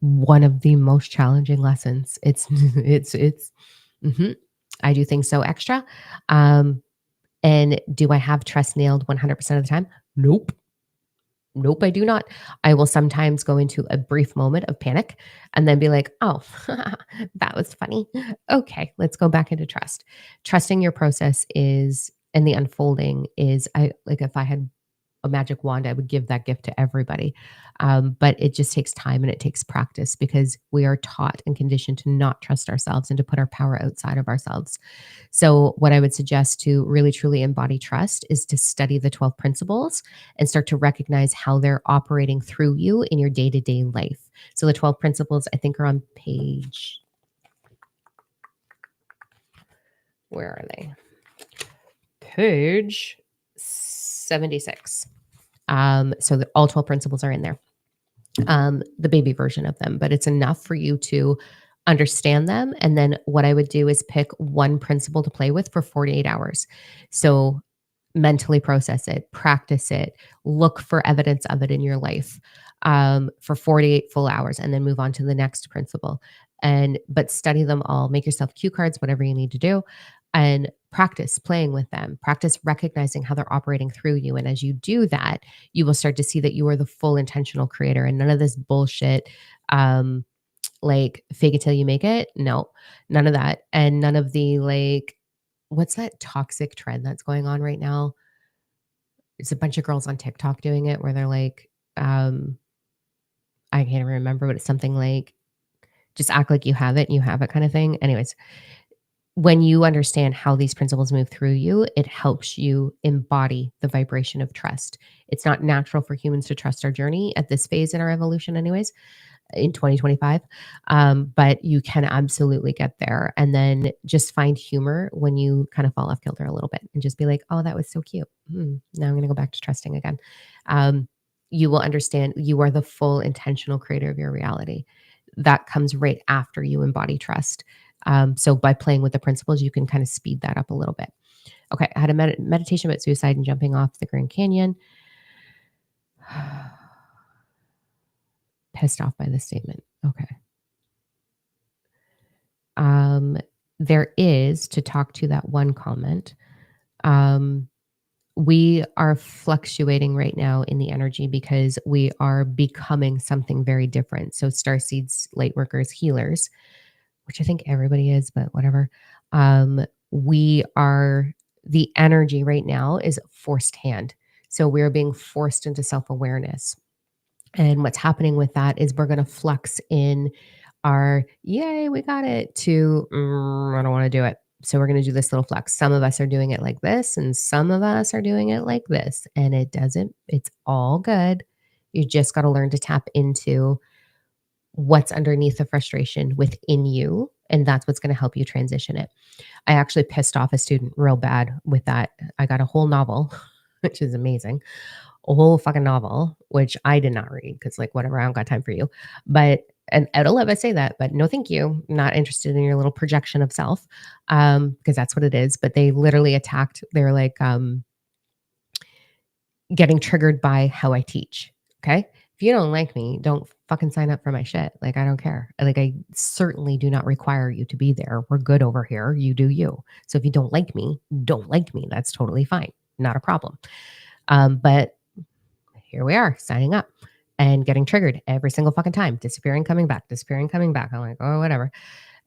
one of the most challenging lessons. Mhm. I do things so extra. And do I have trust nailed 100% of the time? Nope. Nope, I do not. I will sometimes go into a brief moment of panic and then be like, oh, that was funny. Okay, let's go back into trust. Trusting your process is, and the unfolding is, I like if I had a magic wand, I would give that gift to everybody. But it just takes time and it takes practice because we are taught and conditioned to not trust ourselves and to put our power outside of ourselves. So, what I would suggest to really truly embody trust is to study the 12 principles and start to recognize how they're operating through you in your day to day life. So, the 12 principles, I think, are on page, where are they? Page 76. So all 12 principles are in there, the baby version of them, but it's enough for you to understand them. And then what I would do is pick one principle to play with for 48 hours. So mentally process it, practice it, look for evidence of it in your life for 48 full hours, and then move on to the next principle. But study them all, make yourself cue cards, whatever you need to do, and practice playing with them, practice recognizing how they're operating through you. And as you do that, you will start to see that you are the full intentional creator and none of this bullshit. Like fake it till you make it. No, none of that. And none of the like, what's that toxic trend that's going on right now? It's a bunch of girls on TikTok doing it where they're like, I can't remember, but it's something like just act like you have it and you have it kind of thing. Anyways, when you understand how these principles move through you, it helps you embody the vibration of trust. It's not natural for humans to trust our journey at this phase in our evolution, anyways, in 2025. But you can absolutely get there. And then just find humor when you kind of fall off kilter a little bit and just be like, oh, that was so cute. Now I'm going to go back to trusting again. You will understand you are the full intentional creator of your reality. that comes right after you embody trust. So by playing with the principles, you can kind of speed that up a little bit. Okay, I had a meditation about suicide and jumping off the Grand Canyon. Pissed off by this statement. Okay. Um, there is, to talk to that one comment, um, we are fluctuating right now in the energy because we are becoming something very different. So, starseeds, light workers, healers, which I think everybody is, but whatever. We are, the energy right now is forced hand. So, we're being forced into self awareness. And what's happening with that is we're going to flux in our yay, we got it to I don't want to do it. So we're going to do this little flex. Some of us are doing it like this, and some of us are doing it like this. And it's all good. You just got to learn to tap into what's underneath the frustration within you. And that's what's going to help you transition it. I actually pissed off a student real bad with that. I got a whole novel, which is amazing, a whole fucking novel, which I did not read because, like, whatever, I don't got time for you. But, and Ed will let us say that, but no, thank you. Not interested in your little projection of self, because that's what it is. But they literally attacked. They're like getting triggered by how I teach. Okay, if you don't like me, don't fucking sign up for my shit. Like, I don't care. Like, I certainly do not require you to be there. We're good over here. You do you. So if you don't like me, don't like me. That's totally fine. Not a problem. But here we are signing up and getting triggered every single fucking time, disappearing, coming back, disappearing, coming back. I'm like, oh, whatever.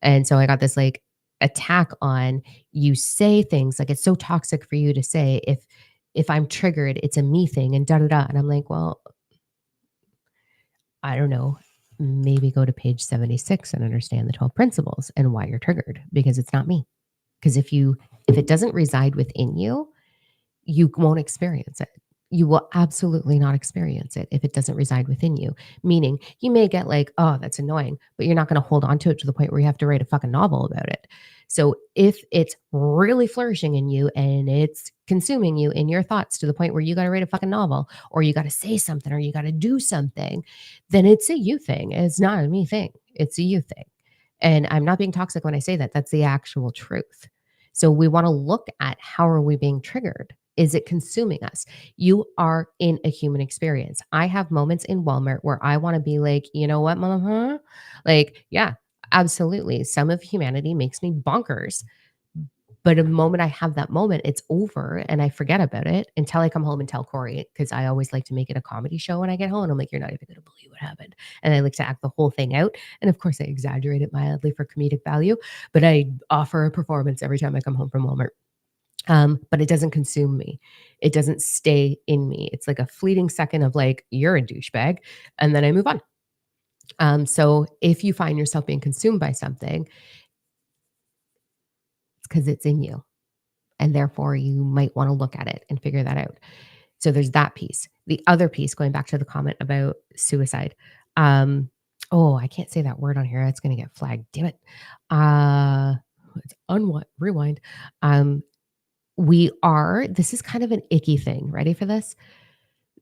And so I got this like attack on, you say things like it's so toxic for you to say, if I'm triggered, it's a me thing and da da da. And I'm like, well, I don't know. Maybe go to page 76 and understand the 12 principles and why you're triggered, because it's not me. Because if it doesn't reside within you, you won't experience it. You will absolutely not experience it if it doesn't reside within you. Meaning, you may get like, oh, that's annoying, but you're not going to hold on to it to the point where you have to write a fucking novel about it. So if it's really flourishing in you and it's consuming you in your thoughts to the point where you got to write a fucking novel or you got to say something or you got to do something, then it's a you thing. It's not a me thing. It's a you thing. And I'm not being toxic when I say that. That's the actual truth. So we want to look at, how are we being triggered? Is it consuming us? You are in a human experience. I have moments in Walmart where I want to be like, you know what, mama? Like, yeah, absolutely. Some of humanity makes me bonkers. But the moment I have that moment, it's over and I forget about it until I come home and tell Corey, because I always like to make it a comedy show when I get home. And I'm like, you're not even going to believe what happened. And I like to act the whole thing out. And of course, I exaggerate it mildly for comedic value, but I offer a performance every time I come home from Walmart. But it doesn't consume me. It doesn't stay in me. It's like a fleeting second of like, you're a douchebag. And then I move on. So if you find yourself being consumed by something, it's because it's in you. And therefore, you might want to look at it and figure that out. So there's that piece. The other piece, going back to the comment about suicide. Oh, I can't say that word on here. It's going to get flagged. Damn it. It's rewind. This is kind of an icky thing. Ready for this?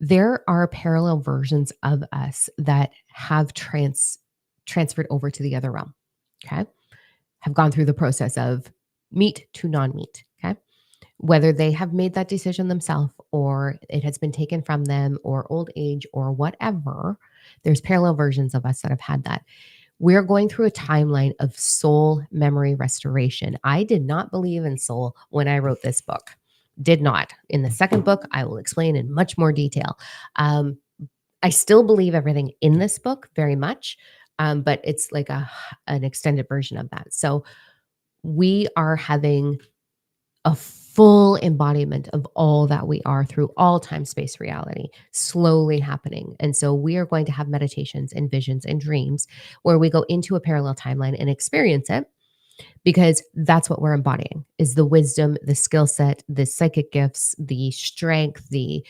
There are parallel versions of us that have transferred over to the other realm. Okay. Have gone through the process of meat to non-meat. Okay. Whether they have made that decision themselves or it has been taken from them or old age or whatever, there's parallel versions of us that have had that. We're going through a timeline of soul memory restoration. I did not believe in soul when I wrote this book. Did not. In the second book, I will explain in much more detail. I still believe everything in this book very much, but it's like an extended version of that. So we are having a full embodiment of all that we are through all time, space, reality, slowly happening. And so we are going to have meditations and visions and dreams where we go into a parallel timeline and experience it, because that's what we're embodying, is the wisdom, the skill set, the psychic gifts, the strength, the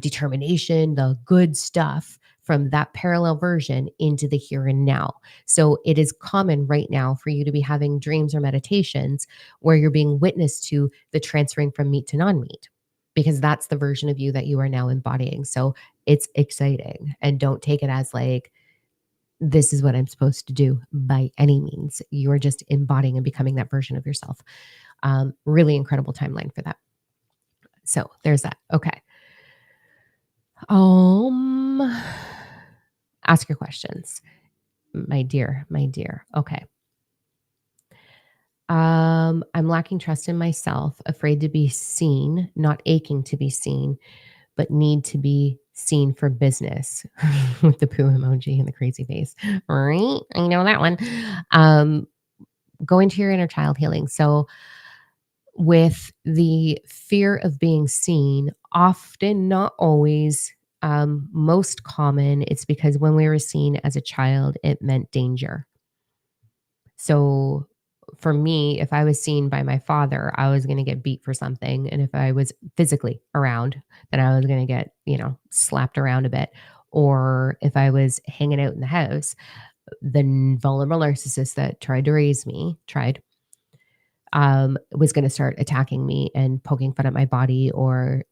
determination, the good stuff from that parallel version into the here and now. So it is common right now for you to be having dreams or meditations where you're being witness to the transferring from meat to non-meat, because that's the version of you that you are now embodying. So it's exciting, and don't take it as like this is what I'm supposed to do by any means. You're just embodying and becoming that version of yourself. Really incredible timeline for that. So there's that. Okay. Um, ask your questions, my dear, my dear. Okay. I'm lacking trust in myself, afraid to be seen, not aching to be seen, but need to be seen for business with the poo emoji and the crazy face. Right? I know that one. Um, go into your inner child healing. So, with the fear of being seen, often, not always, most common, it's because when we were seen as a child, it meant danger. So for me, if I was seen by my father, I was going to get beat for something. And if I was physically around, then I was going to get, slapped around a bit. Or if I was hanging out in the house, the vulnerable narcissist that tried to raise me, was going to start attacking me and poking fun at my body or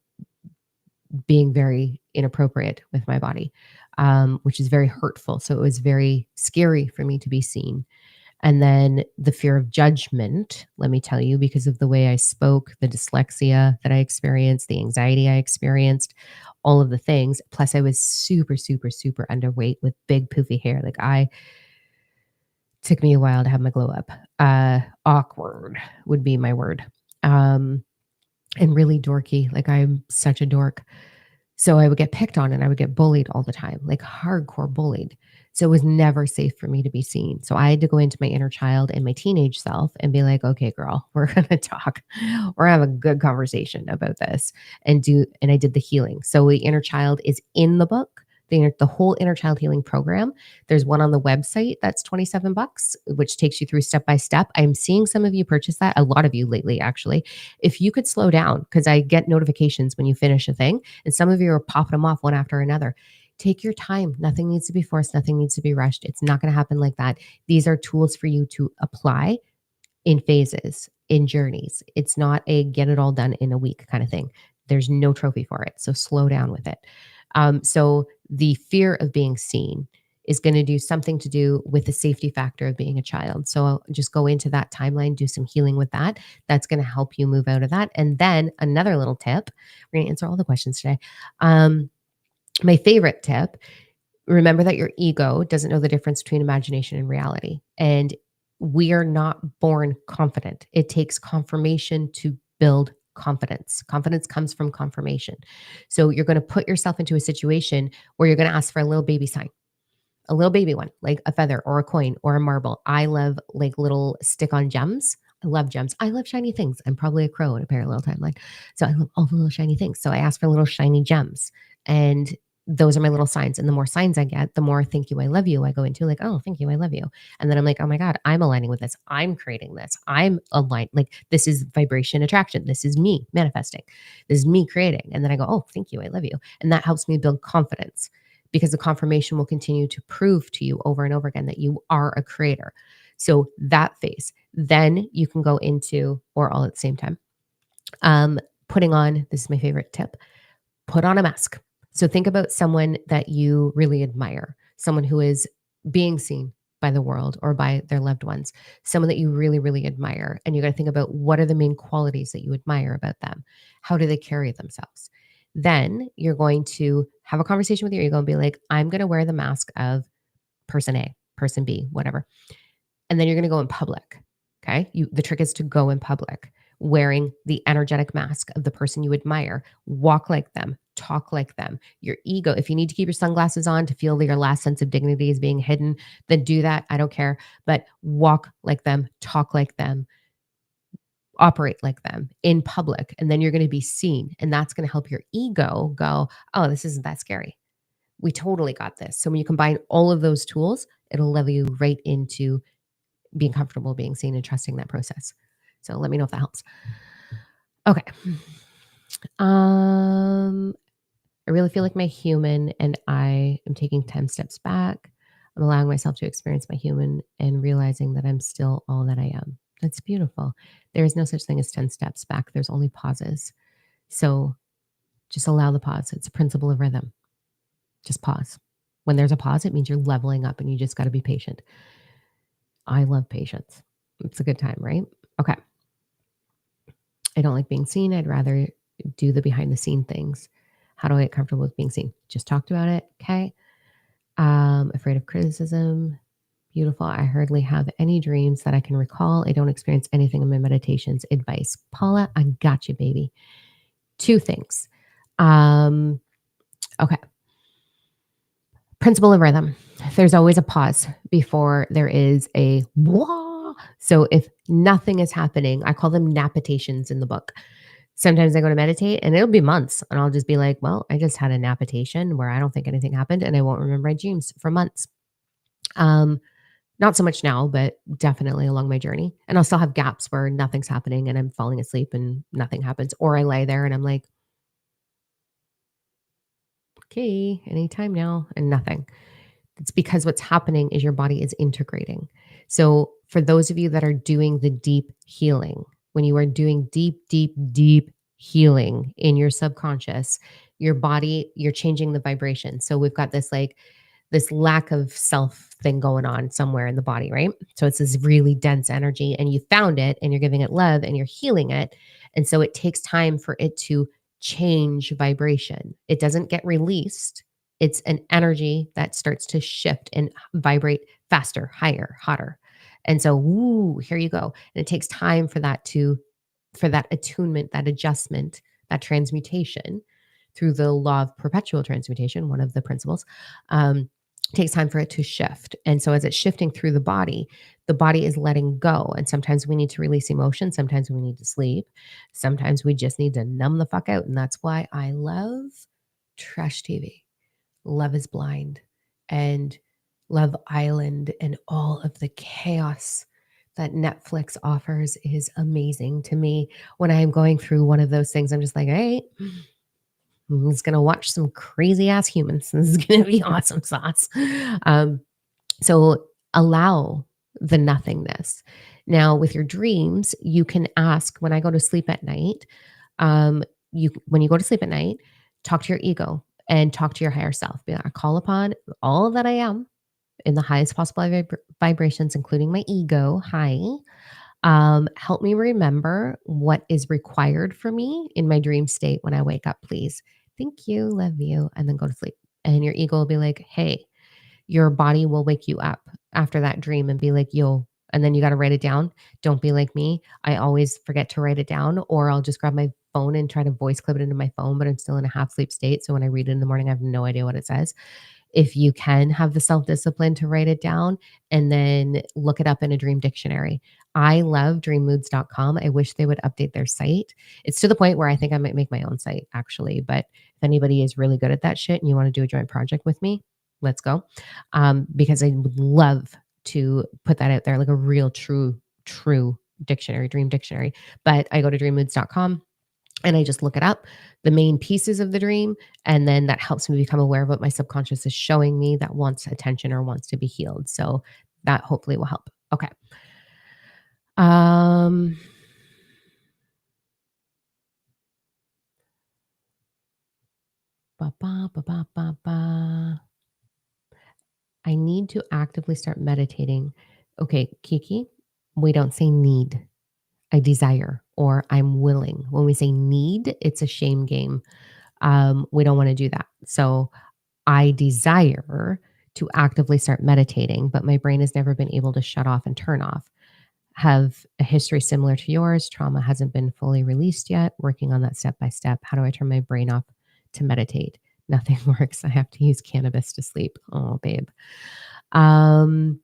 being very inappropriate with my body, which is very hurtful. So it was very scary for me to be seen. And then the fear of judgment, let me tell you, because of the way I spoke, the dyslexia that I experienced, the anxiety I experienced, all of the things. Plus, I was super, super, super underweight with big poofy hair. Like I took me a while to have my glow up. Awkward would be my word. Um, and really dorky. Like I'm such a dork. So I would get picked on and I would get bullied all the time, like hardcore bullied. So it was never safe for me to be seen. So I had to go into my inner child and my teenage self and be like, okay, girl, we're going to talk. We're going to have a good conversation about this and I did the healing. So the inner child is in the book. The whole inner child healing program. There's one on the website that's $27, which takes you through step by step. I'm seeing some of you purchase that, a lot of you lately, actually. If you could slow down, because I get notifications when you finish a thing, and some of you are popping them off one after another. Take your time. Nothing needs to be forced. Nothing needs to be rushed. It's not going to happen like that. These are tools for you to apply in phases, in journeys. It's not a get it all done in a week kind of thing. There's no trophy for it. So slow down with it. So the fear of being seen is going to do something to do with the safety factor of being a child. So I'll just go into that timeline, do some healing with that. That's going to help you move out of that. And then another little tip, we're going to answer all the questions today. My favorite tip, remember that your ego doesn't know the difference between imagination and reality. And we are not born confident. It takes confirmation to build confidence. Confidence comes from confirmation. So you're going to put yourself into a situation where you're going to ask for a little baby sign, a little baby one, like a feather or a coin or a marble. I love like little stick on gems. I love gems. I love shiny things. I'm probably a crow in a parallel timeline. So I love all the little shiny things. So I ask for little shiny gems. And those are my little signs. And the more signs I get, the more thank you, I love you I go into, like, oh, thank you, I love you. And then I'm like, oh my God, I'm aligning with this. I'm creating this. I'm aligned. Like this is vibration attraction. This is me manifesting. This is me creating. And then I go, oh, thank you, I love you. And that helps me build confidence because the confirmation will continue to prove to you over and over again that you are a creator. So that phase, then you can go into, or all at the same time, putting on, this is my favorite tip, put on a mask. So think about someone that you really admire, someone who is being seen by the world or by their loved ones, someone that you really, really admire. And you're going to think about what are the main qualities that you admire about them? How do they carry themselves? Then you're going to have a conversation with your ego and be like, I'm going to wear the mask of person A, person B, whatever. And then you're going to go in public. Okay. The trick is to go in public wearing the energetic mask of the person you admire. Walk like them, talk like them. Your ego, if you need to keep your sunglasses on to feel that your last sense of dignity is being hidden, then do that. I don't care. But walk like them, talk like them, operate like them in public. And then you're going to be seen. And that's going to help your ego go, oh, this isn't that scary. We totally got this. So when you combine all of those tools, it'll level you right into being comfortable being seen and trusting that process. So let me know if that helps. Okay. I really feel like my human and I am taking 10 steps back. I'm allowing myself to experience my human and realizing that I'm still all that I am. That's beautiful. There is no such thing as 10 steps back. There's only pauses. So just allow the pause. It's a principle of rhythm. Just pause. When there's a pause, it means you're leveling up and you just got to be patient. I love patience. It's a good time, right? Okay. I don't like being seen. I'd rather do the behind the scene things. How do I get comfortable with being seen? Just talked about it. Okay. Afraid of criticism. Beautiful. I hardly have any dreams that I can recall. I don't experience anything in my meditations. Advice. Paula, I got you, baby. Two things. Um, okay. Principle of rhythm. There's always a pause before there is a wah. So if nothing is happening, I call them napitations in the book. Sometimes I go to meditate and it'll be months and I'll just be like, well, I just had a napitation where I don't think anything happened and I won't remember my dreams for months. Um, Not so much now, but definitely along my journey. And I'll still have gaps where nothing's happening and I'm falling asleep and nothing happens. Or I lay there and I'm like, okay, anytime now and nothing. It's because what's happening is your body is integrating. So, for those of you that are doing the deep healing, when you are doing deep, deep, deep healing in your subconscious, your body, you're changing the vibration. So, we've got this lack of self thing going on somewhere in the body, right? So, it's this really dense energy, and you found it and you're giving it love and you're healing it. And so, it takes time for it to change vibration. It doesn't get released, it's an energy that starts to shift and vibrate faster, higher, hotter. And so, woo, here you go. And it takes time for that attunement, that adjustment, that transmutation through the law of perpetual transmutation, one of the principles. Takes time for it to shift. And so as it's shifting through the body is letting go. And sometimes we need to release emotion. Sometimes we need to sleep. Sometimes we just need to numb the fuck out. And that's why I love trash TV. Love is Blind and Love Island and all of the chaos that Netflix offers is amazing to me. When I am going through one of those things, I'm just like, all right, I'm just going to watch some crazy ass humans. This is going to be awesome sauce. Um, so allow the nothingness. Now, with your dreams, you can ask when I go to sleep at night, when you go to sleep at night, talk to your ego and talk to your higher self. Be like, I call upon all that I am in the highest possible vibrations, including my ego. Hi. Help me remember what is required for me in my dream state when I wake up, please. Thank you. Love you. And then go to sleep. And your ego will be like, hey, your body will wake you up after that dream and be like, yo, and then you got to write it down. Don't be like me. I always forget to write it down, or I'll just grab my phone and try to voice clip it into my phone, but I'm still in a half sleep state. So when I read it in the morning, I have no idea what it says. If you can have the self discipline to write it down and then look it up in a dream dictionary. I love dreammoods.com. I wish they would update their site. It's to the point where I think I might make my own site actually. But if anybody is really good at that shit and you want to do a joint project with me, let's go. Because I would love to put that out there like a real, true dictionary, dream dictionary. But I go to dreammoods.com and I just look it up, the main pieces of the dream, and then that helps me become aware of what my subconscious is showing me that wants attention or wants to be healed. So that hopefully will help. Okay. Um, ba, ba, ba, ba, ba, ba. I need to actively start meditating. Okay, Kiki, we don't say need. I desire or I'm willing. When we say need, it's a shame game. We don't want to do that. So I desire to actively start meditating, but my brain has never been able to shut off and turn off. Have a history similar to yours. Trauma hasn't been fully released yet. Working on that step by step. How do I turn my brain off to meditate? Nothing works. I have to use cannabis to sleep. Oh, babe. Um,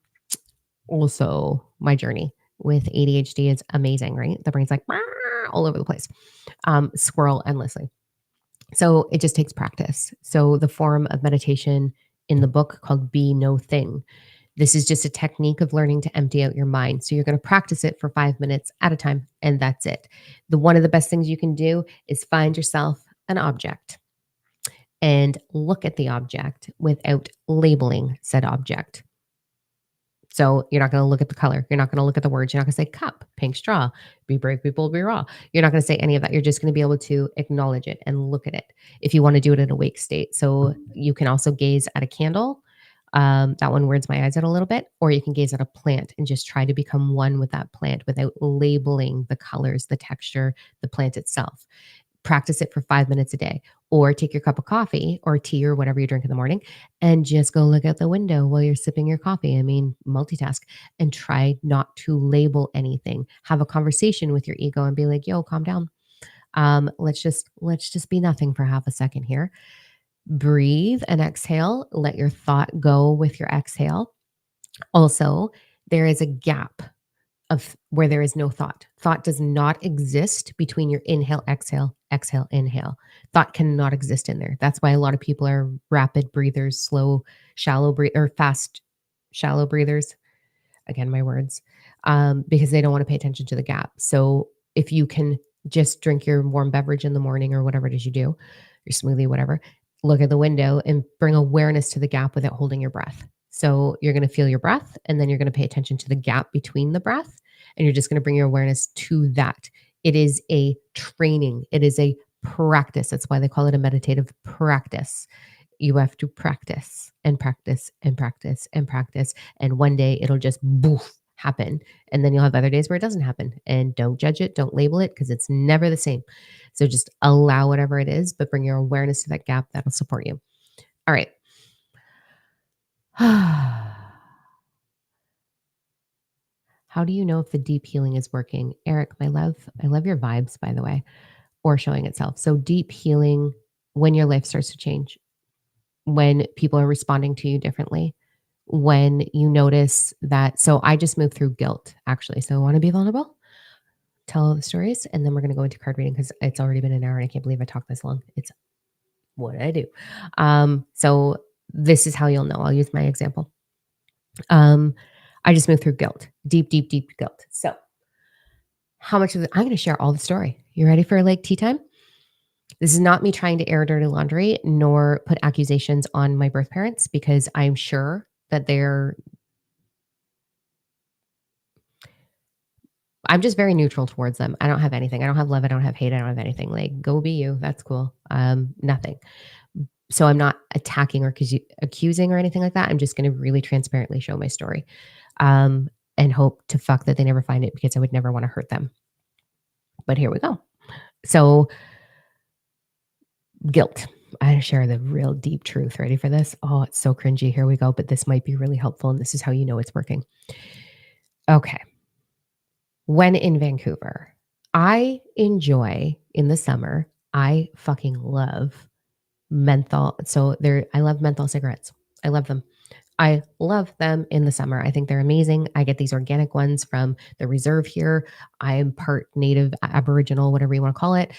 Also, my journey with ADHD is amazing, right? The brain's like "Meow," all over the place, squirrel endlessly. So it just takes practice. So the form of meditation in the book called Be No Thing. This is just a technique of learning to empty out your mind. So you're going to practice it for 5 minutes at a time, and that's it. The one of the best things you can do is find yourself an object and look at the object without labeling said object. So you're not going to look at the color. You're not going to look at the words. You're not going to say cup, pink straw, be brave, be bold, be raw. You're not going to say any of that. You're just going to be able to acknowledge it and look at it if you want to do it in a awake state. So you can also gaze at a candle That one weirds my eyes out a little bit. Or you can gaze at a plant and just try to become one with that plant without labeling the colors, the texture, the plant itself. Practice it for 5 minutes a day, or take your cup of coffee or tea or whatever you drink in the morning and just go look out the window while you're sipping your coffee. I mean, multitask and try not to label anything. Have a conversation with your ego and be like, yo, calm down. Let's just be nothing for half a second here. Breathe and exhale. Let your thought go with your exhale. Also, there is a gap of where there is no thought. Thought does not exist between your inhale, exhale, exhale, inhale. Thought cannot exist in there. That's why a lot of people are rapid breathers, slow, shallow breathe or fast, shallow breathers. Again, my words, because they don't want to pay attention to the gap. So if you can just drink your warm beverage in the morning or whatever it is you do, your smoothie, whatever, look at the window and bring awareness to the gap without holding your breath. So you're going to feel your breath and then you're going to pay attention to the gap between the breath and you're just going to bring your awareness to that. It is a training, it is a practice. That's why they call it a meditative practice. You have to practice and practice and practice and practice. And one day it'll just boof happen. And then you'll have other days where it doesn't happen. And don't judge it, don't label it because it's never the same. So just allow whatever it is, but bring your awareness to that gap. That'll support you. All right. How do you know if the deep healing is working? Eric, my love, I love your vibes, by the way, or showing itself. So deep healing when your life starts to change, when people are responding to you differently, when you notice that. So I just moved through guilt, actually. So I want to be vulnerable, tell all the stories, and then we're going to go into card reading because it's already been an hour and I can't believe I talked this long. It's what I do. So this is how you'll know. I'll use my example. I just moved through guilt, deep, deep, deep guilt. So how much of it? I'm going to share all the story. You ready for like tea time? This is not me trying to air dirty laundry nor put accusations on my birth parents because I'm sure that I'm just very neutral towards them. I don't have anything. I don't have love. I don't have hate. I don't have anything. Like, go be you. That's cool. Nothing. So I'm not attacking or accusing or anything like that. I'm just going to really transparently show my story, and hope to fuck that they never find it because I would never want to hurt them. But here we go. So guilt. I share the real deep truth. Ready for this? Oh, it's so cringy. Here we go. But this might be really helpful. And this is how you know it's working. Okay. When in Vancouver, I enjoy in the summer, I fucking love menthol. So I love menthol cigarettes. I love them. I love them in the summer. I think they're amazing. I get these organic ones from the reserve here. I'm part native, Aboriginal, whatever you want to call it.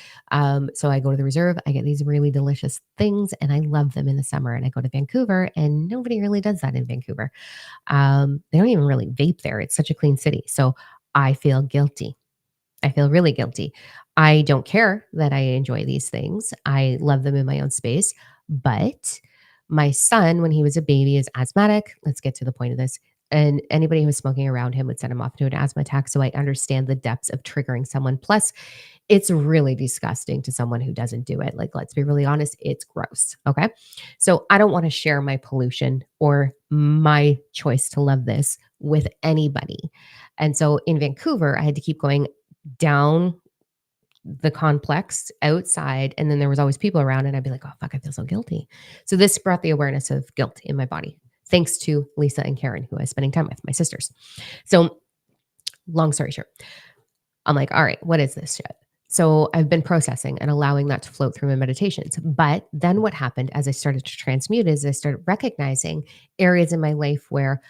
So I go to the reserve. I get these really delicious things, and I love them in the summer. And I go to Vancouver, and nobody really does that in Vancouver. They don't even really vape there. It's such a clean city. So I feel guilty. I feel really guilty. I don't care that I enjoy these things. I love them in my own space. But my son, when he was a baby, is asthmatic. Let's get to the point of this. And anybody who was smoking around him would send him off to an asthma attack. So I understand the depths of triggering someone. Plus, it's really disgusting to someone who doesn't do it. Like, let's be really honest, it's gross. Okay. So I don't want to share my pollution or my choice to love this with anybody. And so in Vancouver, I had to keep going down the complex outside, and then there was always people around, and I'd be like, oh fuck, I feel so guilty. So this brought the awareness of guilt in my body, thanks to Lisa and Karen, who I was spending time with, my sisters. So long story short, I'm like, all right, what is this shit? So I've been processing and allowing that to float through my meditations. But then what happened as I started to transmute is I started recognizing areas in my life where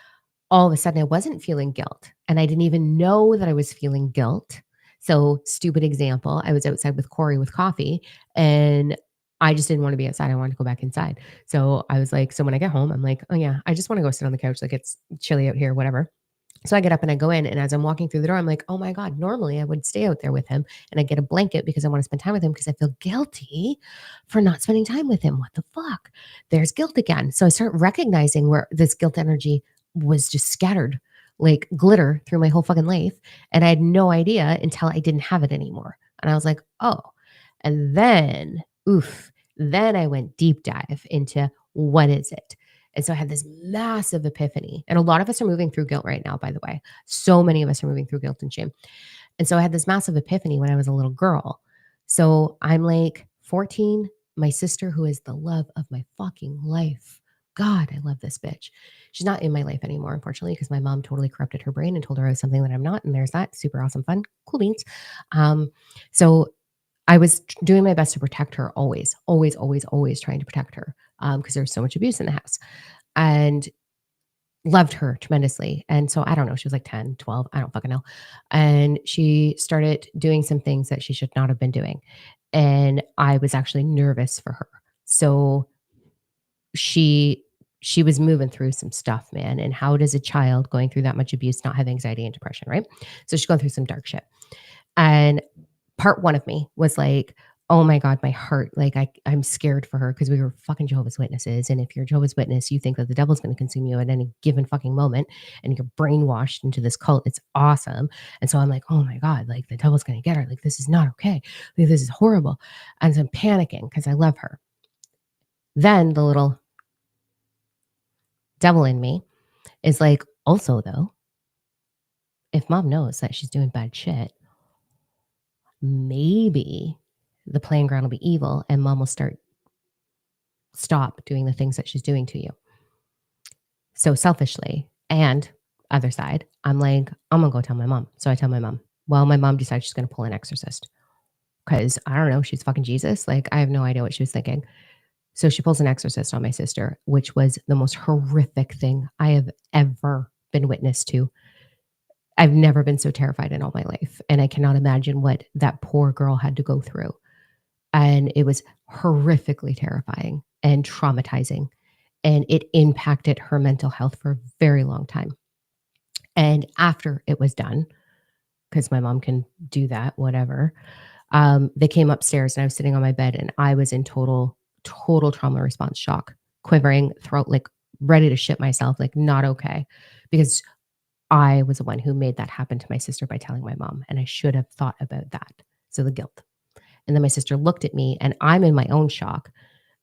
all of a sudden I wasn't feeling guilt, and I didn't even know that I was feeling guilt. So, stupid example, I was outside with Corey with coffee, and I just didn't want to be outside. I wanted to go back inside. So I was like, so when I get home, I'm like, oh yeah, I just want to go sit on the couch. Like, it's chilly out here, whatever. So I get up and I go in, and as I'm walking through the door, I'm like, oh my God, normally I would stay out there with him and I get a blanket because I want to spend time with him because I feel guilty for not spending time with him. What the fuck? There's guilt again. So I start recognizing where this guilt energy was just scattered like glitter through my whole fucking life. And I had no idea until I didn't have it anymore. And I was like, oh. And then, oof, then I went deep dive into what is it? And so I had this massive epiphany. And a lot of us are moving through guilt right now, by the way. So many of us are moving through guilt and shame. And so I had this massive epiphany when I was a little girl. So I'm like 14. My sister, who is the love of my fucking life. God, I love this bitch. She's not in my life anymore, unfortunately, because my mom totally corrupted her brain and told her I was something that I'm not. And there's that. Super awesome, fun, cool beans. So I was doing my best to protect her always, always, always, always trying to protect her because there was so much abuse in the house. And loved her tremendously. And so I don't know, she was like 10, 12, I don't fucking know. And she started doing some things that she should not have been doing. And I was actually nervous for her. So she she was moving through some stuff, man. And how does a child going through that much abuse not have anxiety and depression, right? So she's going through some dark shit. And part one of me was like, oh my God, my heart, like I'm scared for her because we were fucking Jehovah's Witnesses. And if you're a Jehovah's Witness, you think that the devil's going to consume you at any given fucking moment and you're brainwashed into this cult. It's awesome. And so I'm like, oh my God, like the devil's going to get her. Like this is not okay. Like, this is horrible. And so I'm panicking because I love her. Then the little devil in me is like, also though, if mom knows that she's doing bad shit, maybe the playing ground will be evil and mom will stop doing the things that she's doing to you. So selfishly, and other side, I'm like, I'm gonna go tell my mom. So I tell my mom. Well, my mom decides she's gonna pull an exorcist because I don't know, she's fucking Jesus. Like, I have no idea what she was thinking. So she pulls an exorcist on my sister, which was the most horrific thing I have ever been witness to. I've never been so terrified in all my life. And I cannot imagine what that poor girl had to go through. And it was horrifically terrifying and traumatizing. And it impacted her mental health for a very long time. And after it was done, because my mom can do that, whatever, they came upstairs and I was sitting on my bed and I was in total trauma response shock, quivering, throat like ready to shit myself, like not okay. Because I was the one who made that happen to my sister by telling my mom. And I should have thought about that. So the guilt. And then my sister looked at me and I'm in my own shock.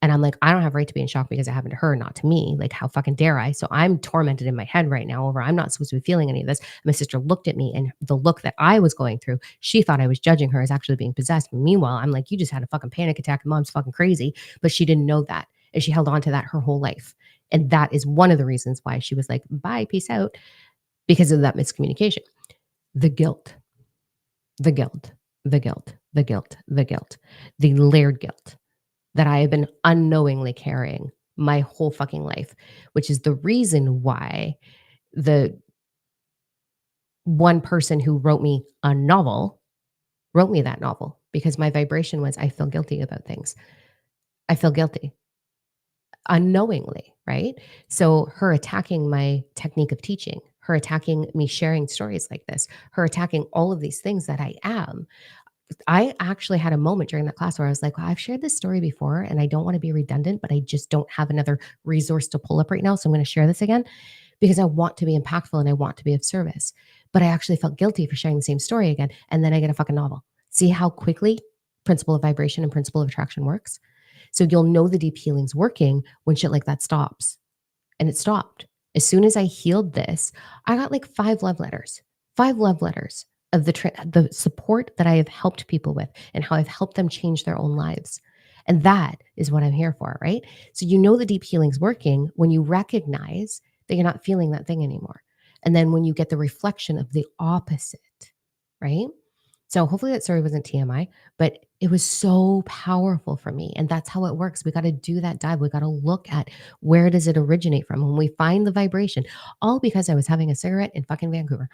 And I'm like, I don't have right to be in shock because it happened to her, not to me. Like, how fucking dare I? So I'm tormented in my head right now over I'm not supposed to be feeling any of this. My sister looked at me and the look that I was going through, she thought I was judging her as actually being possessed. Meanwhile, I'm like, you just had a fucking panic attack and mom's fucking crazy. But she didn't know that. And she held on to that her whole life. And that is one of the reasons why she was like, bye, peace out, because of that miscommunication. The guilt, the guilt, the guilt, the guilt, the guilt, the layered guilt that I have been unknowingly carrying my whole fucking life, which is the reason why the one person who wrote me a novel wrote me that novel because my vibration was I feel guilty about things. I feel guilty unknowingly, right? So her attacking my technique of teaching, her attacking me sharing stories like this, her attacking all of these things that I am. I actually had a moment during that class where I was like, well, I've shared this story before and I don't want to be redundant, but I just don't have another resource to pull up right now. So I'm going to share this again because I want to be impactful and I want to be of service. But I actually felt guilty for sharing the same story again. And then I get a fucking novel. See how quickly principle of vibration and principle of attraction works? So you'll know the deep healing's working when shit like that stops. And it stopped. As soon as I healed this, I got like 5 love letters of the support that I have helped people with and how I've helped them change their own lives. And that is what I'm here for, right? So you know the deep healing's working when you recognize that you're not feeling that thing anymore. And then when you get the reflection of the opposite, right? So hopefully that story wasn't TMI, but it was so powerful for me. And that's how it works. We got to do that dive. We got to look at where does it originate from when we find the vibration, all because I was having a cigarette in fucking Vancouver.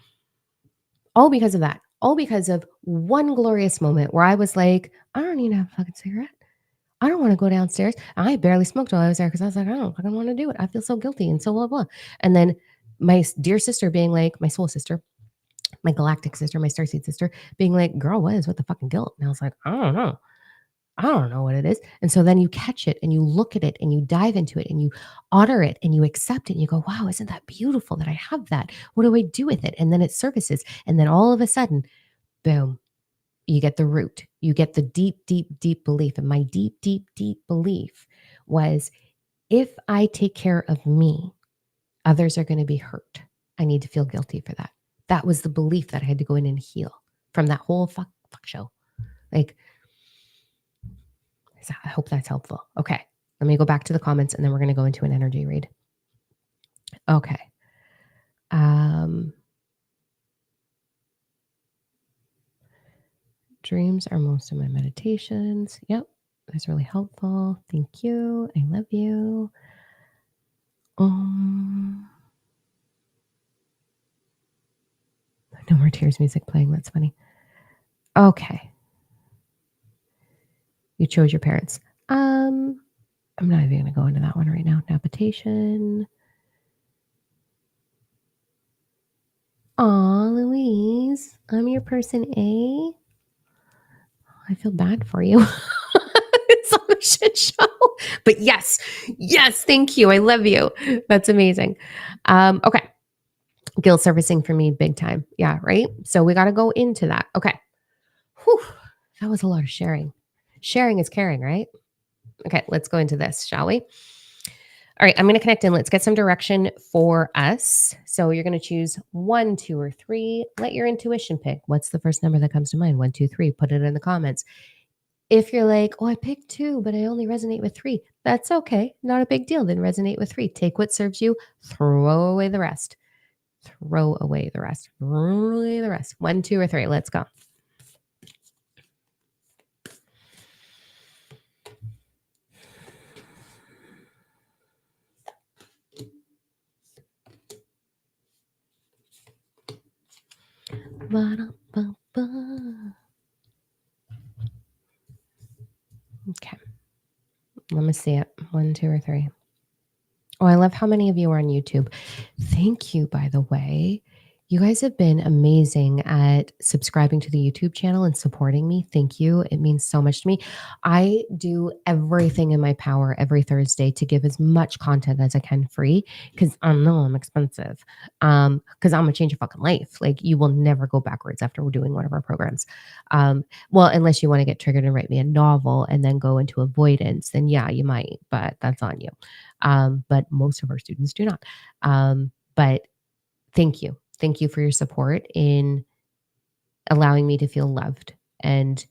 All because of that. All because of one glorious moment where I was like, I don't need to have a fucking cigarette. I don't want to go downstairs. I barely smoked while I was there because I was like, I don't fucking want to do it. I feel so guilty and so blah, blah. And then my dear sister being like, my soul sister, my galactic sister, my starseed sister, being like, girl, what is with the fucking guilt? And I was like, I don't know. I don't know what it is. And so then you catch it and you look at it and you dive into it and you honor it and you accept it and you go, wow, isn't that beautiful that I have that? What do I do with it? And then it surfaces. And then all of a sudden, boom, you get the root. You get the deep, deep, deep belief. And my deep, deep, deep belief was if I take care of me, others are going to be hurt. I need to feel guilty for that. That was the belief that I had to go in and heal from that whole fuck show. Like, I hope that's helpful. Okay. Let me go back to the comments and then we're going to go into an energy read. Okay. Dreams are most of my meditations. Yep. That's really helpful. Thank you. I love you. No more tears music playing. That's funny. Okay. You chose your parents. I'm not even going to go into that one right now. Napitation. Aw, Louise, I'm your person A. I feel bad for you. It's on a shit show. But yes, thank you. I love you. That's amazing. Okay. Guilt servicing for me, big time. Yeah, right? So we got to go into that. Okay. Whew, that was a lot of sharing. Sharing is caring, right? Okay, let's go into this, shall we? All right, I'm going to connect in. Let's get some direction for us. So you're going to choose 1, 2, or 3. Let your intuition pick. What's the first number that comes to mind? 1, 2, 3. Put it in the comments. If you're like, oh, I picked 2, but I only resonate with 3, that's okay. Not a big deal. Then resonate with 3. Take what serves you, throw away the rest. Throw away the rest. Throw away the rest. 1, 2, or 3. Let's go. Okay. Let me see it. 1, 2, or 3. Oh, I love how many of you are on YouTube. Thank you, by the way. You guys have been amazing at subscribing to the YouTube channel and supporting me. Thank you. It means so much to me. I do everything in my power every Thursday to give as much content as I can free because I know I'm expensive. Because I'm gonna change your fucking life. Like you will never go backwards after we're doing one of our programs. Well, unless you want to get triggered and write me a novel and then go into avoidance, then yeah, you might, but that's on you. But most of our students do not. But thank you. Thank you for your support in allowing me to feel loved and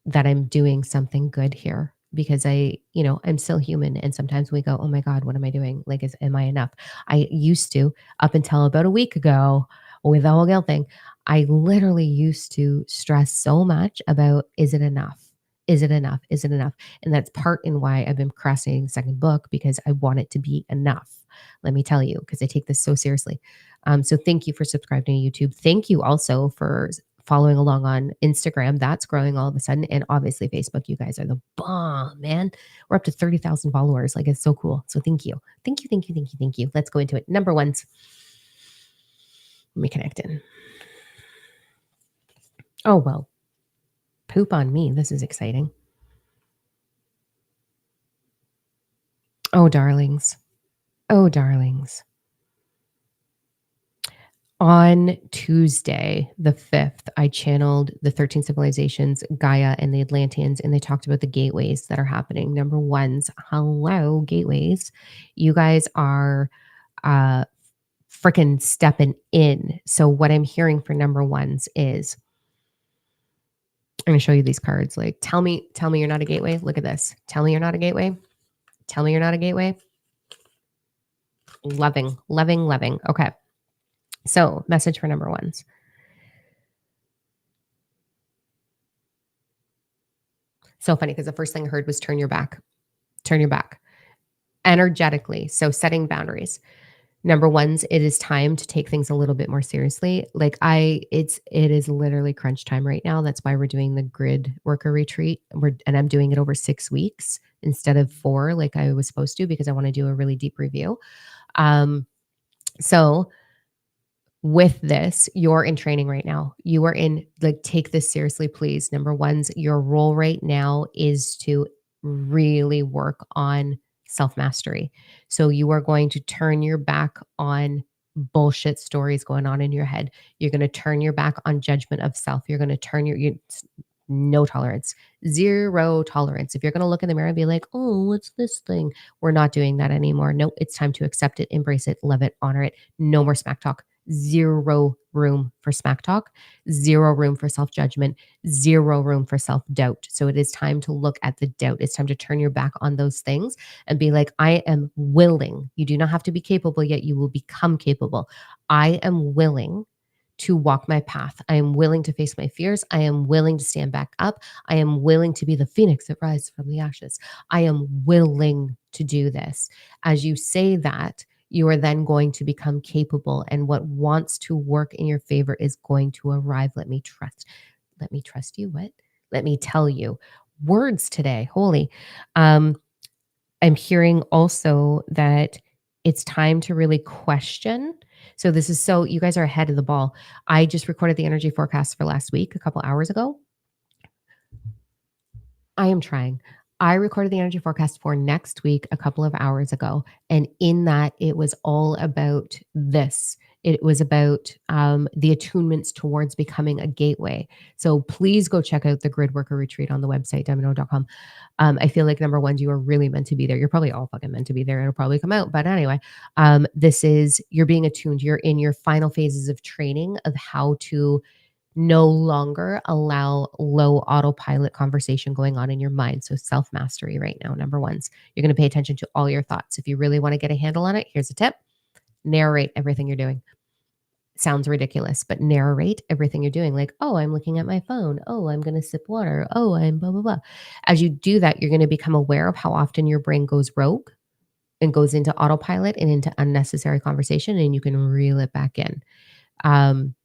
that I'm doing something good here because I'm still human. And sometimes we go, oh my God, what am I doing? Like, am I enough? I used to, up until about a week ago with the whole guilt thing, I literally used to stress so much about, is it enough? Is it enough? Is it enough? And that's part in why I've been procrastinating the second book because I want it to be enough. Let me tell you, because I take this so seriously. So thank you for subscribing to YouTube. Thank you also for following along on Instagram. That's growing all of a sudden. And obviously Facebook, you guys are the bomb, man. We're up to 30,000 followers. Like it's so cool. So thank you. Thank you, thank you, thank you, thank you. Let's go into it. Number ones. Let me connect in. Oh, well, poop on me. This is exciting. Oh, darlings. Oh, darlings. On Tuesday, the 5th, I channeled the 13 civilizations, Gaia, and the Atlanteans, and they talked about the gateways that are happening. Number ones, hello, gateways. You guys are freaking stepping in. So, what I'm hearing for number ones is I'm going to show you these cards. Like, tell me you're not a gateway. Look at this. Tell me you're not a gateway. Tell me you're not a gateway. Loving, loving, loving. Okay. So, message for number ones. So funny because the first thing I heard was turn your back. Turn your back energetically. So, setting boundaries. Number ones, it is time to take things a little bit more seriously. Like it is literally crunch time right now. That's why we're doing the grid worker retreat. And I'm doing it over 6 weeks instead of 4 like I was supposed to because I want to do a really deep review. So with this, you're in training right now. You are in, like, take this seriously, please. Number one's, your role right now is to really work on self mastery. So you are going to turn your back on bullshit stories going on in your head. You're going to turn your back on judgment of self. You're going to turn No tolerance. Zero tolerance. If you're going to look in the mirror and be like, oh, what's this thing? We're not doing that anymore. No, it's time to accept it, embrace it, love it, honor it. No more smack talk. Zero room for smack talk. Zero room for self judgment. Zero room for self doubt. So it is time to look at the doubt. It's time to turn your back on those things and be like, I am willing. You do not have to be capable yet. You will become capable. I am willing to walk my path. I am willing to face my fears. I am willing to stand back up. I am willing to be the phoenix that rises from the ashes. I am willing to do this. As you say that, you are then going to become capable, and what wants to work in your favor is going to arrive. Let me trust you. What? Let me tell you. Words today. Holy. Um, I'm hearing also that it's time to really question. So this is so you guys are ahead of the ball. I just recorded the energy forecast for last week a couple hours ago. I am trying. I recorded the energy forecast for next week a couple of hours ago. And in that, it was all about this. It was about the attunements towards becoming a gateway. So please go check out the Grid Worker Retreat on the website, domino.com. I feel like number one, you are really meant to be there. You're probably all fucking meant to be there. It'll probably come out. But anyway, this is, you're being attuned. You're in your final phases of training of how to no longer allow low autopilot conversation going on in your mind. So self mastery right now, number one's you're going to pay attention to all your thoughts. If you really want to get a handle on it, here's a tip: narrate everything you're doing. Sounds ridiculous, but narrate everything you're doing. Like, oh, I'm looking at my phone. Oh, I'm going to sip water. Oh, I'm blah, blah, blah. As you do that, you're going to become aware of how often your brain goes rogue and goes into autopilot and into unnecessary conversation, and you can reel it back in. Um,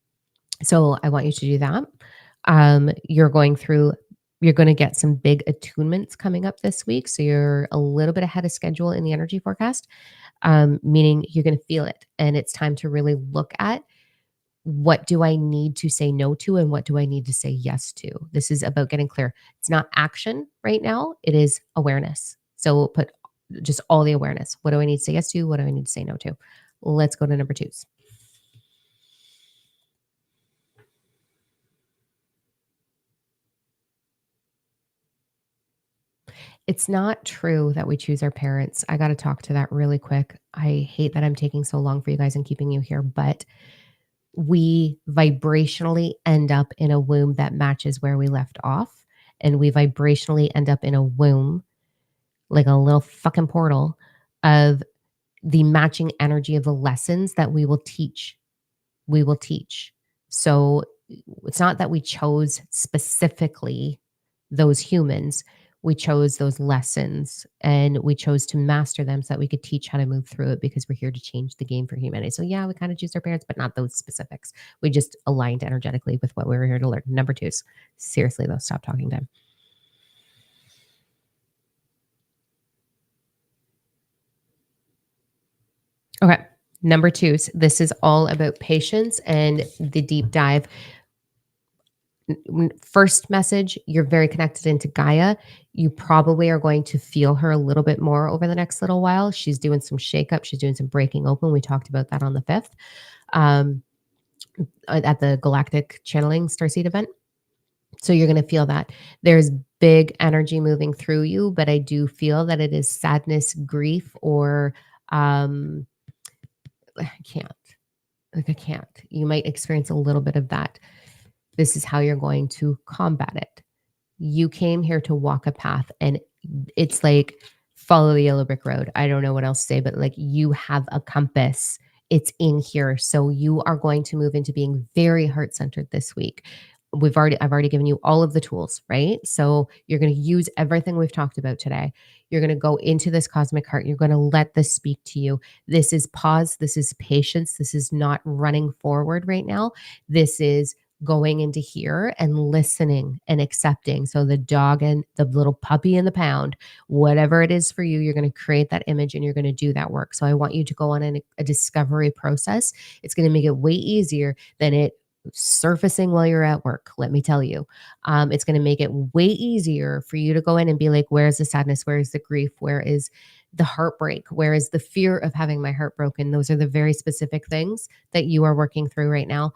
so I want you to do that. You're going through, you're going to get some big attunements coming up this week. So you're a little bit ahead of schedule in the energy forecast, meaning you're going to feel it. And it's time to really look at, what do I need to say no to and what do I need to say yes to? This is about getting clear. It's not action right now, it is awareness. So we'll put just all the awareness. What do I need to say yes to? What do I need to say no to? Let's go to number twos. It's not true that we choose our parents. I got to talk to that really quick. I hate that I'm taking so long for you guys and keeping you here, but we vibrationally end up in a womb that matches where we left off. And we vibrationally end up in a womb, like a little fucking portal of the matching energy of the lessons that we will teach. So it's not that we chose specifically those humans. We chose those lessons and we chose to master them so that we could teach how to move through it because we're here to change the game for humanity. So yeah, we kind of choose our parents, but not those specifics. We just aligned energetically with what we were here to learn. Number twos. Seriously though, stop talking to him. Okay. Number twos. This is all about patience and the deep dive. First message, you're very connected into Gaia. You probably are going to feel her a little bit more over the next little while. She's doing some shakeup. She's doing some breaking open. We talked about that on the 5th um, at the Galactic Channeling Starseed event. So you're going to feel that. There's big energy moving through you, but I do feel that it is sadness, grief, or I can't. Like, I can't. You might experience a little bit of that. This is how you're going to combat it. You came here to walk a path, and it's like follow the yellow brick road. I don't know what else to say, but like you have a compass. It's in here. So you are going to move into being very heart centered this week. I've already given you all of the tools, right? So you're going to use everything we've talked about today. You're going to go into this cosmic heart. You're going to let this speak to you. This is pause. This is patience. This is not running forward right now. This is going into here and listening and accepting. So the dog and the little puppy in the pound, whatever it is for you, you're going to create that image and you're going to do that work. So I want you to go on a discovery process. It's going to make it way easier than it surfacing while you're at work. Let me tell you, it's going to make it way easier for you to go in and be like, where's the sadness? Where is the grief? Where is the heartbreak? Where is the fear of having my heart broken? Those are the very specific things that you are working through right now.